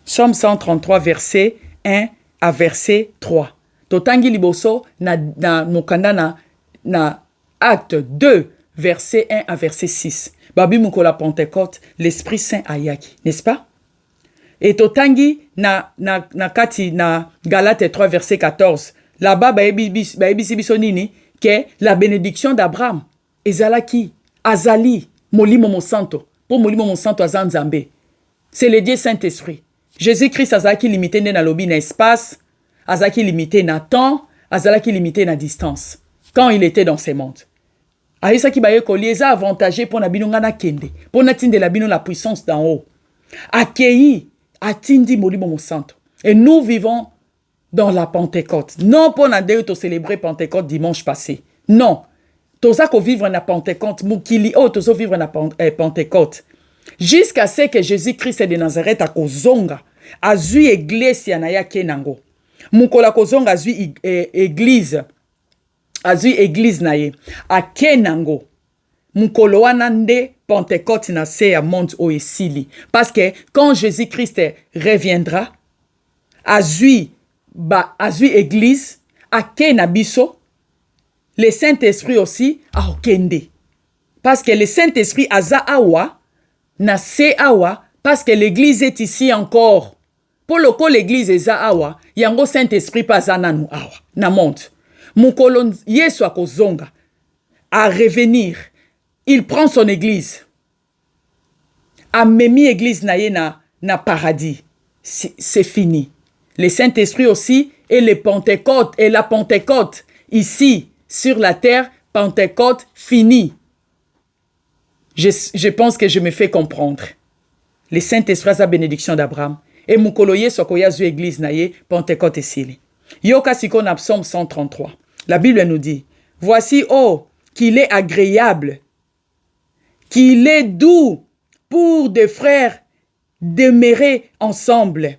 Psaume 133, verset 1 à verset 3. Totangi liboso na mokanda na acte 2, verset 1 à verset 6. Babi mukola Pentecôte, l'Esprit Saint ayaki, n'est-ce pas? Et totangi na kati na Galate 3, verset 14. Là-bas, baebi biso nini que la bénédiction d'Abraham ezalaki azali molimo mo santo. Pour molimo mo santo azan nzambe. C'est le Dieu Saint-Esprit. Jésus-Christ azalaki limité na lobi na espace, azalaki limité na temps, azalaki limité na distance. Quand il était dans ces mondes. Aïssa qui baye koli eza avantagé pour na bino ngana kende, pour na tinde la bino la puissance d'en haut. Accueilli atindi molimo mo santo. Et nous vivons dans la Pentecôte. Non pour na deu to célébrer Pentecôte dimanche passé. Non. Toza ko vivre na Pentecôte, mukili o tozo vivre na Pentecôte. Jusqu'à ce que Jésus-Christ de Nazareth a kozonga, azui église na ya kenango. Mukola kozonga azui église. Azui église na ye. A kenango. Mukolo wana nde Pentecôte na se ya monde o esili. Parce que quand Jésus-Christ reviendra, azui église, a kenabiso, le Saint-Esprit aussi a okende. Parce que le Saint-Esprit aza awa, na se awa, parce que l'église est ici encore. Pour le coup, l'église est awa, yango Saint-Esprit pas nanu awa, na monde. Mukolo Yesu akozonga, à revenir, il prend son église. A memi église na ye na paradis. C'est fini. Le Saint-Esprit aussi et le Pentecôte et la Pentecôte ici sur la terre, Pentecôte fini. Je pense que je me fais comprendre. Le Saint-Esprit a la bénédiction d'Abraham. Et mukolo Yesu akoyazu église na ye, Pentecôte esili. Yoka siko na Psaume 133. La Bible nous dit, voici, oh, qu'il est agréable, qu'il est doux pour des frères demeurer ensemble.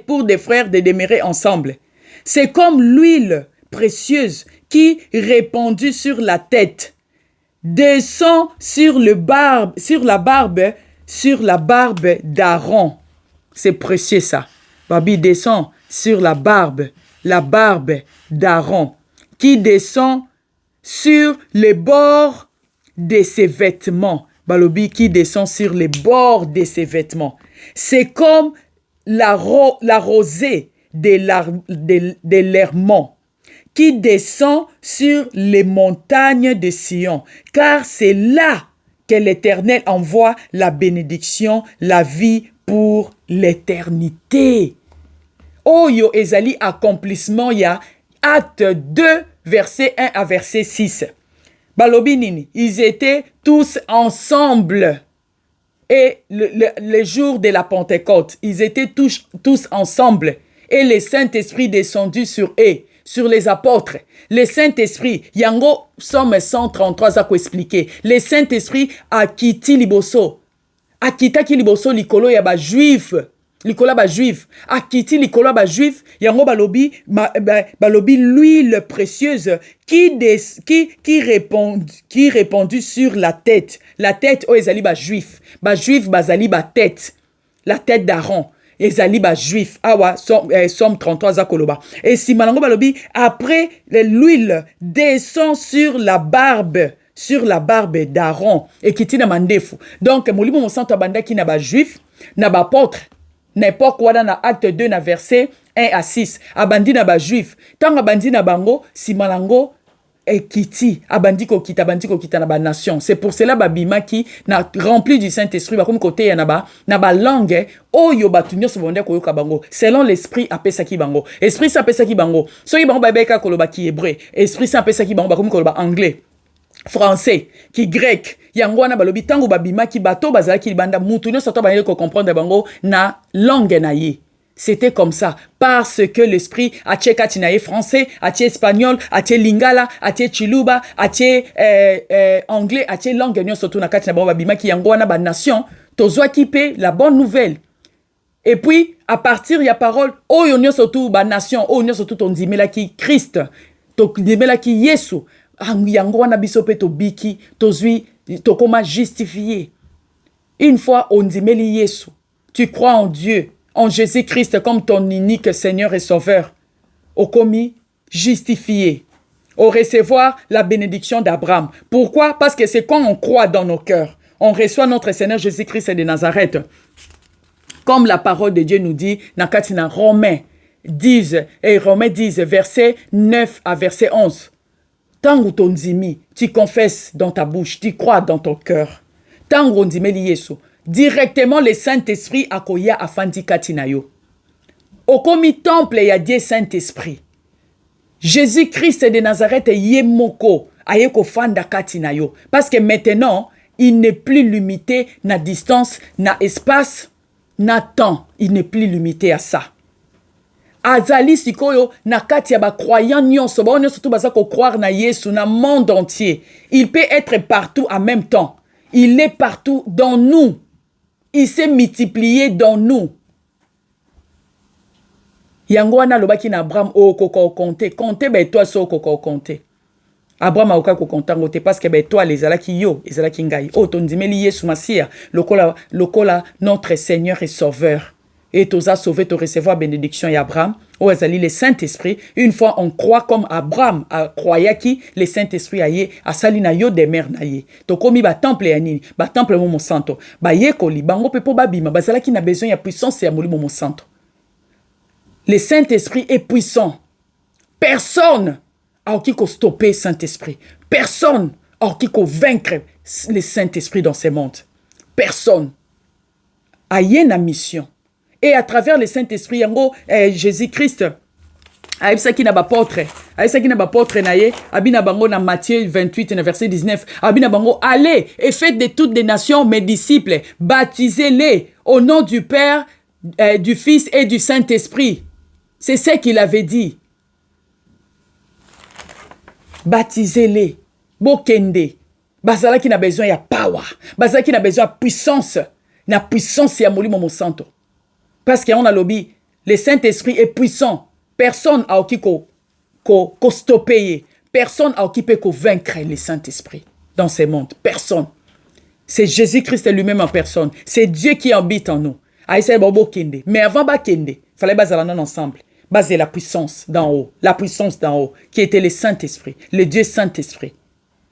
Pour des frères de demeurer ensemble. C'est comme l'huile précieuse qui, répandue sur la tête, descend sur la barbe d'Aaron. C'est précieux ça. Babi descend sur la barbe d'Aaron, qui descend sur les bords de ses vêtements. Balobi qui descend sur les bords de ses vêtements. C'est comme la rosée de l'Hermon qui descend sur les montagnes de Sion, car c'est là que l'Éternel envoie la bénédiction, la vie pour l'éternité. Oh yo ezali accomplissement ya acte 2 verset 1 à verset 6. Balobi nini, ils étaient tous ensemble. Et le jour de la Pentecôte, ils étaient tous ensemble. Et le Saint-Esprit descendu sur eux, sur les apôtres. Le Saint-Esprit, yango somme 133 a expliqué. Le Saint-Esprit a quitté liboso. A quitté liboso likolo ya ba juif. Likolo ba juif. A quitté likolo ba juif. Yango balobi l'huile précieuse qui répandue sur la tête. La tête o ezali ba juif. Ba juif bazali ba tête. La tête d'Aaron. Ezali ba juif. Awa somme 33 za koloba. Et si malango balobi après l'huile descend sur la barbe d'Aaron et qui tina mandefu. Donc molimo mo santo banda ki na ba juif, na ba apôtre. N'importe quoi dans acte 2 na verset 1 à 6. Abandi na ba juif. Tant abandi na bango si malango ekiti abandi ko kita na ba nation. C'est pour cela babima qui na rempli du Saint-Esprit ba comme côté ya na ba langue oyo batunyo so bonde ko yoka bango selon l'esprit apesa ki bango. Esprit sa apesa ki bango. So yi bango ba beka koloba ki hébreu. Esprit sa apesa ki bango ba comme koloba anglais. Français, qui grec, yangwana balobi tango babima ki bato bazala ki banda mutu no soto ba ko comprendre bango na langue na ye. C'était comme ça parce que l'esprit a tché katinaye français, a tché espagnol, a tché lingala, a tché chiluba, a tché anglais, a tché langue nyo soto na katina bango babima ki yangwana ba nation tozwa ki pe la bonne nouvelle. Et puis à partir ya parole oyo nyo soto ba nation, oyo nyo soto tondimela ki Christ, to ndimela ki Yesu. Yango wana biso pe to biki tozui to koma justifié. Une fois on dimeli Yesu, tu crois en Dieu, en Jésus-Christ comme ton unique Seigneur et Sauveur. Au commis justifié. Au recevoir la bénédiction d'Abraham. Pourquoi? Parce que c'est quand on croit dans nos cœurs, on reçoit notre Seigneur Jésus-Christ de Nazareth. Comme la parole de Dieu nous dit, dans Romains 10, verset 9 à verset 11. Tango tonzimi, tu confesses dans ta bouche, tu crois dans ton cœur. Tango ndimeli Yesu, directement le Saint-Esprit akoya afandi katinayo. Au komi temple ya Dieu Saint-Esprit. Jésus-Christ de Nazareth yemoko ayeko fanda katinayo. Parce que maintenant, il n'est plus limité na distance, na espace, na temps. Il n'est plus limité à ça. Azali sikoyo na kati ya ba croyant nyonso ba nyonso tout baza ko croire na Yesu na monde entier. Il peut être partout en même temps. Il est partout dans nous. Il s'est multiplié dans nous. Yango wana lobaki na Abraham o koko compter ben toi so koko compter. Abraham a oka ko kontango te parce que ben toi les alaki yo, les alaki ngai. O tondimeli Yesu Masia, lokola notre Seigneur et Sauveur. Et tu as sauvé, tu recevoir bénédiction et Abraham, ou azali le Saint-Esprit. Une fois on croit comme Abraham a croyait qui le Saint-Esprit aye a salina yo de mer naye. To komi ba temple ya nini, ba temple mo santo. Ba yekoli bango pepo babima, bazala qui n'a besoin ya puissance ya molimo mo santo. Le Saint-Esprit est puissant. Personne a qui ko stopper Saint-Esprit. Personne a qui ko vaincre le Saint-Esprit dans ce monde. Personne. Aye na mission. Et à travers le Saint-Esprit, yango Jésus-Christ, aïbsa ki na ba potre naye, abina bango na Matthieu 28 verset 19, abina bango allez et faites de toutes les nations mes disciples, baptisez-les au nom du Père, du Fils et du Saint-Esprit. C'est ce qu'il avait dit. Baptisez-les, bokende, bazala ki na besoin ya power, bazala ki na besoin ya puissance, na puissance ya molimo mo santo. Parce qu'on a lobby, le Saint-Esprit est puissant. Personne a qui stopper. Personne a qui peut vaincre le Saint-Esprit dans ce monde. Personne. C'est Jésus-Christ lui-même en personne. C'est Dieu qui habite en nous. Aïssa Bobo Kende. Mais avant Bakende, il fallait baser ensemble. Baser la puissance d'en haut. La puissance d'en haut. Qui était le Saint-Esprit. Le Dieu Saint-Esprit.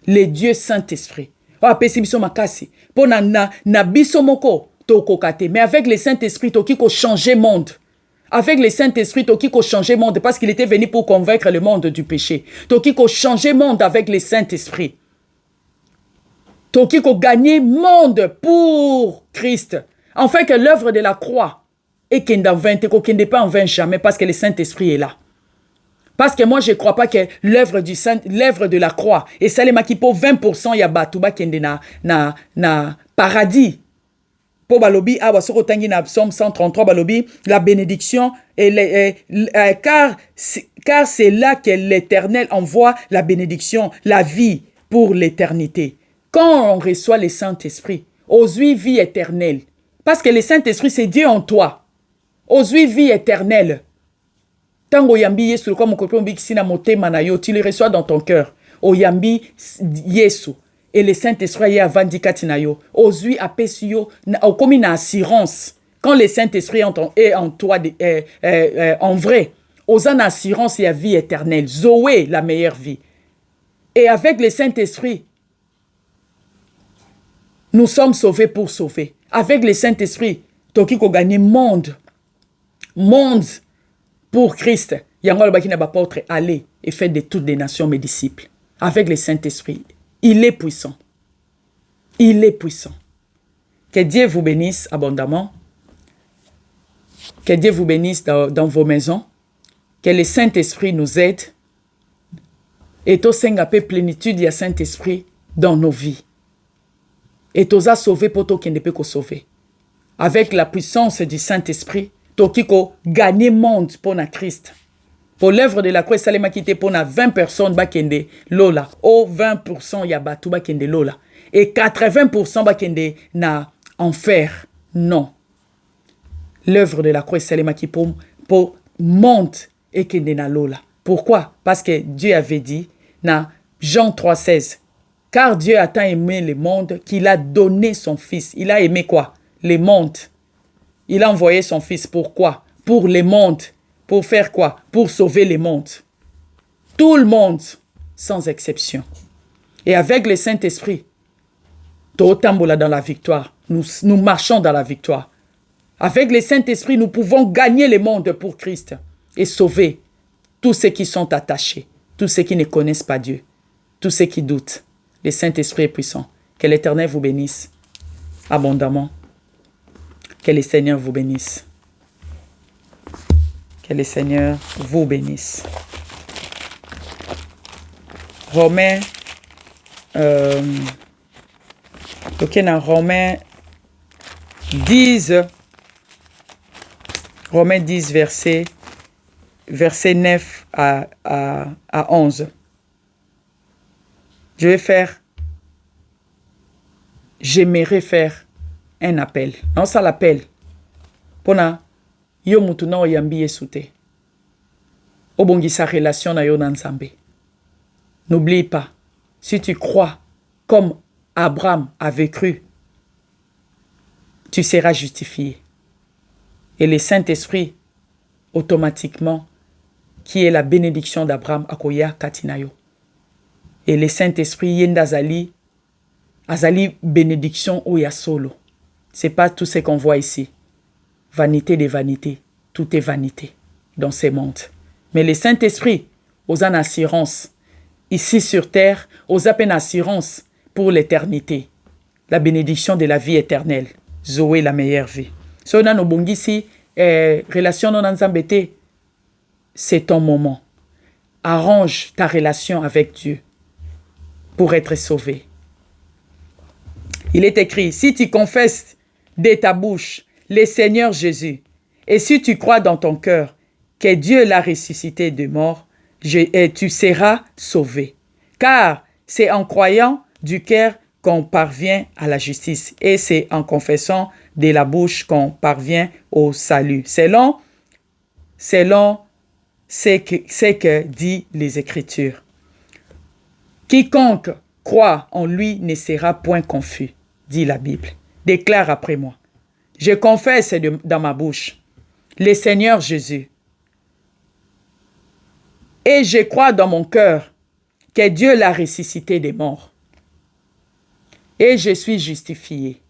Le Dieu Saint-Esprit. Mais avec le Saint-Esprit, il faut changer le monde. Avec le Saint-Esprit, il faut changer le monde parce qu'il était venu pour convaincre le monde du péché. Il faut changer le monde avec le Saint-Esprit. Il faut gagner le monde pour Christ. En fait, que l'œuvre de la croix est qu'il n'est pas en vain jamais parce que le Saint-Esprit est là. Parce que moi, je ne crois pas que l'œuvre de la croix, et ça, les maquipo 20%, il y a Batouba qui est na paradis. Pour Balobi, Psaume 133, Balobi, la bénédiction, car c'est là que l'Éternel envoie la bénédiction, la vie pour l'éternité. Quand on reçoit le Saint-Esprit, ose-lui vie éternelle. Parce que le Saint-Esprit, c'est Dieu en toi. Ose-lui vie éternelle. Tango yambi Yesu, comme tu le reçois dans ton cœur. O yambi Yesu. Et le Saint-Esprit est avant dikatinayo. Ose-lui apesio, comme une assurance. Quand le Saint-Esprit est en toi, en vrai, ose une assurance et la vie éternelle. Zoé, la meilleure vie. Et avec le Saint-Esprit, nous sommes sauvés pour sauver. Avec le Saint-Esprit, Toki ko gagner monde. Monde pour Christ. Yangol Bakina Bapôtre, allez et faites de toutes les nations mes disciples. Avec le Saint-Esprit, il est puissant. Il est puissant. Que Dieu vous bénisse abondamment. Que Dieu vous bénisse dans vos maisons. Que le Saint-Esprit nous aide. Et tout s'engapé plénitude du Saint-Esprit dans nos vies. Et tous a sauvé pour tout qui ne peut que sauver. Avec la puissance du Saint-Esprit, tout qui gagner monde pour na Christ. Pour l'œuvre de la croix, Salema qui était pour na 20 personnes bakende lola. Oh 20% yaba tout bakende lola. Et 80% bakende na enfer. Non. L'œuvre de la croix, Salema qui pour monte et kende na lola. Pourquoi? Parce que Dieu avait dit na Jean 3,16. Car Dieu a tant aimé le monde qu'il a donné son Fils. Il a aimé quoi? Le monde. Il a envoyé son Fils. Pourquoi? Pour le monde. Pour faire quoi? Pour sauver le monde. Tout le monde, sans exception. Et avec le Saint-Esprit, Totambola dans la victoire. Nous marchons dans la victoire. Avec le Saint-Esprit, nous pouvons gagner le monde pour Christ et sauver tous ceux qui sont attachés, tous ceux qui ne connaissent pas Dieu, tous ceux qui doutent. Le Saint-Esprit est puissant. Que l'Éternel vous bénisse abondamment. Que le Seigneur vous bénisse. Que le Seigneur vous bénisse. Romains, Romains 10, verset 9 à 11. J'aimerais faire un appel. Non, ça l'appel. Pona, yo mutu na oyambi yesute. Obongi sa relation na yo nanzambe. N'oublie pas, si tu crois comme Abraham avait cru, tu seras justifié. Et le Saint-Esprit, automatiquement, qui est la bénédiction d'Abraham, akoya katinayo. Et le Saint-Esprit, yendazali, azali bénédiction oya solo. C'est pas tout ce qu'on voit ici. Vanité des vanités. Tout est vanité dans ces mondes. Mais le Saint-Esprit, aux en assurance. Ici sur terre, aux appels assurance pour l'éternité. La bénédiction de la vie éternelle. Zoé, la meilleure vie. Si on a nos bongisi, relation non enzambete, c'est ton moment. Arrange ta relation avec Dieu pour être sauvé. Il est écrit, si tu confesses de ta bouche le Seigneur Jésus, et si tu crois dans ton cœur que Dieu l'a ressuscité de mort, tu seras sauvé. Car c'est en croyant du cœur qu'on parvient à la justice, et c'est en confessant de la bouche qu'on parvient au salut. Selon ce que dit les Écritures. Quiconque croit en lui ne sera point confus, dit la Bible. Déclare après moi. Je confesse dans ma bouche le Seigneur Jésus. Et je crois dans mon cœur que Dieu l'a ressuscité des morts. Et je suis justifié.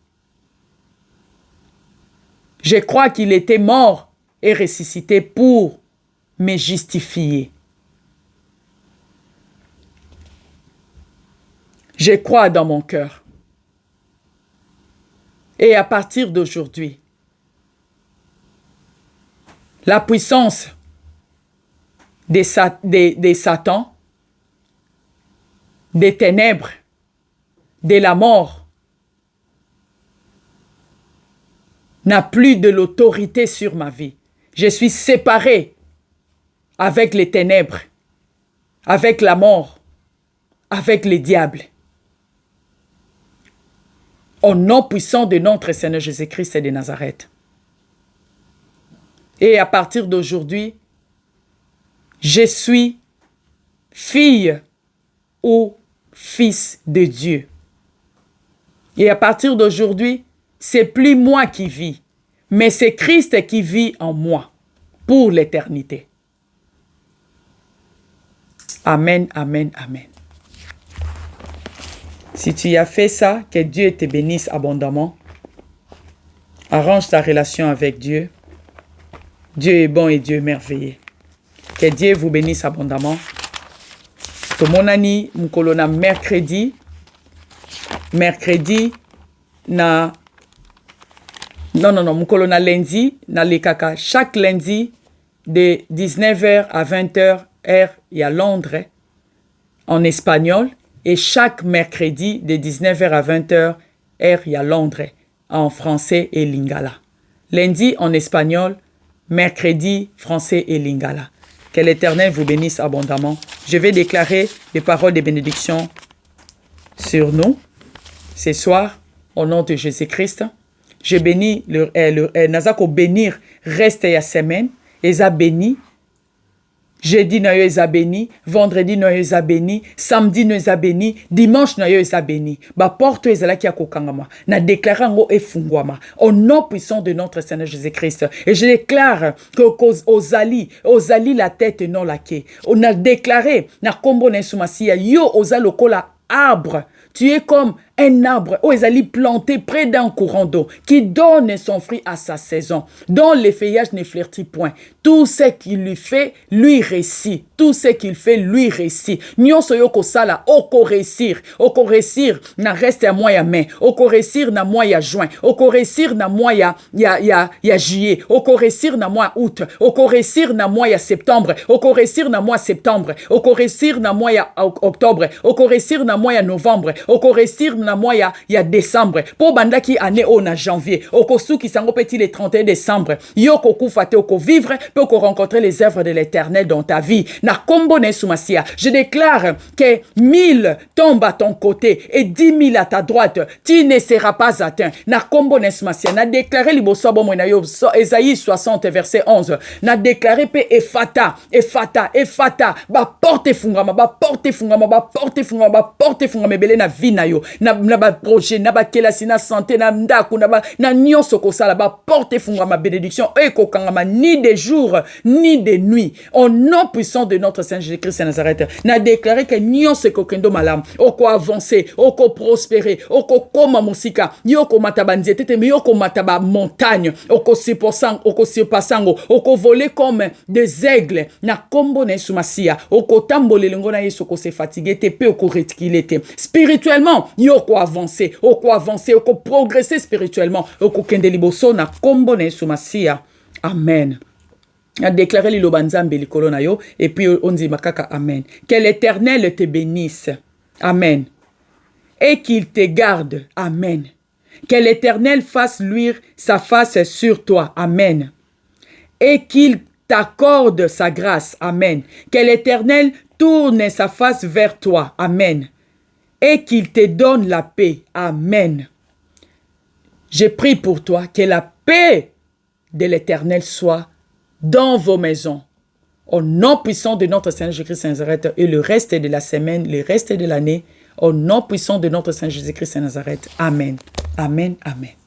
Je crois qu'il était mort et ressuscité pour me justifier. Je crois dans mon cœur. Et à partir d'aujourd'hui, la puissance des Satan, des ténèbres, de la mort, n'a plus de l'autorité sur ma vie. Je suis séparé avec les ténèbres, avec la mort, avec les diables. Au nom puissant de notre Seigneur Jésus-Christ de Nazareth. Et à partir d'aujourd'hui, je suis fille ou fils de Dieu. Et à partir d'aujourd'hui, c'est plus moi qui vis, mais c'est Christ qui vit en moi pour l'éternité. Amen, amen, amen. Si tu as fait ça, que Dieu te bénisse abondamment. Arrange ta relation avec Dieu. Dieu est bon et Dieu est merveilleux. Que Dieu vous bénisse abondamment. Tout mon ami, m'kolona mercredi. Mercredi, non, m'kolona lundi, na le kaka. Chaque lundi, de 19h à 20h, heure, il y a Londres, en espagnol. Et chaque mercredi, de 19h à 20h, heure, il y a Londres, en français et lingala. Lundi, en espagnol, mercredi, français et lingala. Que l'Éternel vous bénisse abondamment. Je vais déclarer des paroles de bénédiction sur nous ce soir, au nom de Jésus-Christ. Je bénis Nazako bénir reste ya semaine, et a béni. Jeudi, nous sommes bénis. Vendredi, nous sommes bénis. Samedi, nous sommes bénis. Dimanche, nous sommes bénis. Ba porte ezala ki akokangama. Na déclaré ngo efungwama. Au nom puissant de notre Seigneur Jésus-Christ. Et je déclare que ozali la tête non la quai. On a déclaré na kombo na sumasiya yo ozalokola arbre. Tu es comme un arbre où ils allaient planter près d'un courant d'eau qui donne son fruit à sa saison, dont les feuillages ne fleurtit point. Tout ce qu'il lui fait, lui réussit. Tout ce qu'il fait, lui réussit. Nyonso yoko sala, oko réussir, na reste à moi ya mai, oko réussir na moi ya juin, oko réussir na moi ya juillet, oko réussir na moi août, oko réussir na moi ya septembre, oko réussir na moi septembre, oko réussir na moi ya octobre, oko réussir na moi ya novembre, oko réussir na moi ya décembre. Pour bandaki année on a janvier, oko souki sango petit le 31 décembre, yoko kufate oko vivre, peut rencontrer les œuvres de l'Éternel dans ta vie. Na kombo ne sumasia. Je déclare que 1000 tombent à ton côté et 10 000 à ta droite. Tu ne seras pas atteint. Na kombo ne sumasia. Na déclaré libosobo moinayo Esaïe 60 verset 11. Na déclaré pe efata. Ba porte fungama, ba porte fungama bele na vie na yo. Na ba projet, na ba kelasi na santé, na ndaku, na nyonso kosala ba porte fungama bénédiction eko kangama ni des jours ni de nuit. Au nom puissant de notre Seigneur Jésus-Christ de Nazareth, n'a déclaré que nyon se kokendo malam, oko avancer, oko prospérer, oko koma musika, yoko matabanzi tete, mais yoko mataba montagne, oko sipasango, oko voler comme des aigles, na kombo na sumasia, oko tambole lengo na yeso ko se fatiguer, te pe oko retkilete. Spirituellement, yoko avancer, oko progresser spirituellement, oko kende liboso na kombo na sumasia. Amen. A déclaré l'Ilobanzambe l'Ikolonayo et puis on dit makaka amen. Que l'Éternel te bénisse. Amen. Et qu'il te garde. Amen. Que l'Éternel fasse luire sa face sur toi. Amen. Et qu'il t'accorde sa grâce. Amen. Que l'Éternel tourne sa face vers toi. Amen. Et qu'il te donne la paix. Amen. Je prie pour toi que la paix de l'Éternel soit dans vos maisons, au nom puissant de notre Seigneur Jésus-Christ de Nazareth et le reste de la semaine, le reste de l'année, au nom puissant de notre Seigneur Jésus-Christ de Nazareth. Amen. Amen. Amen.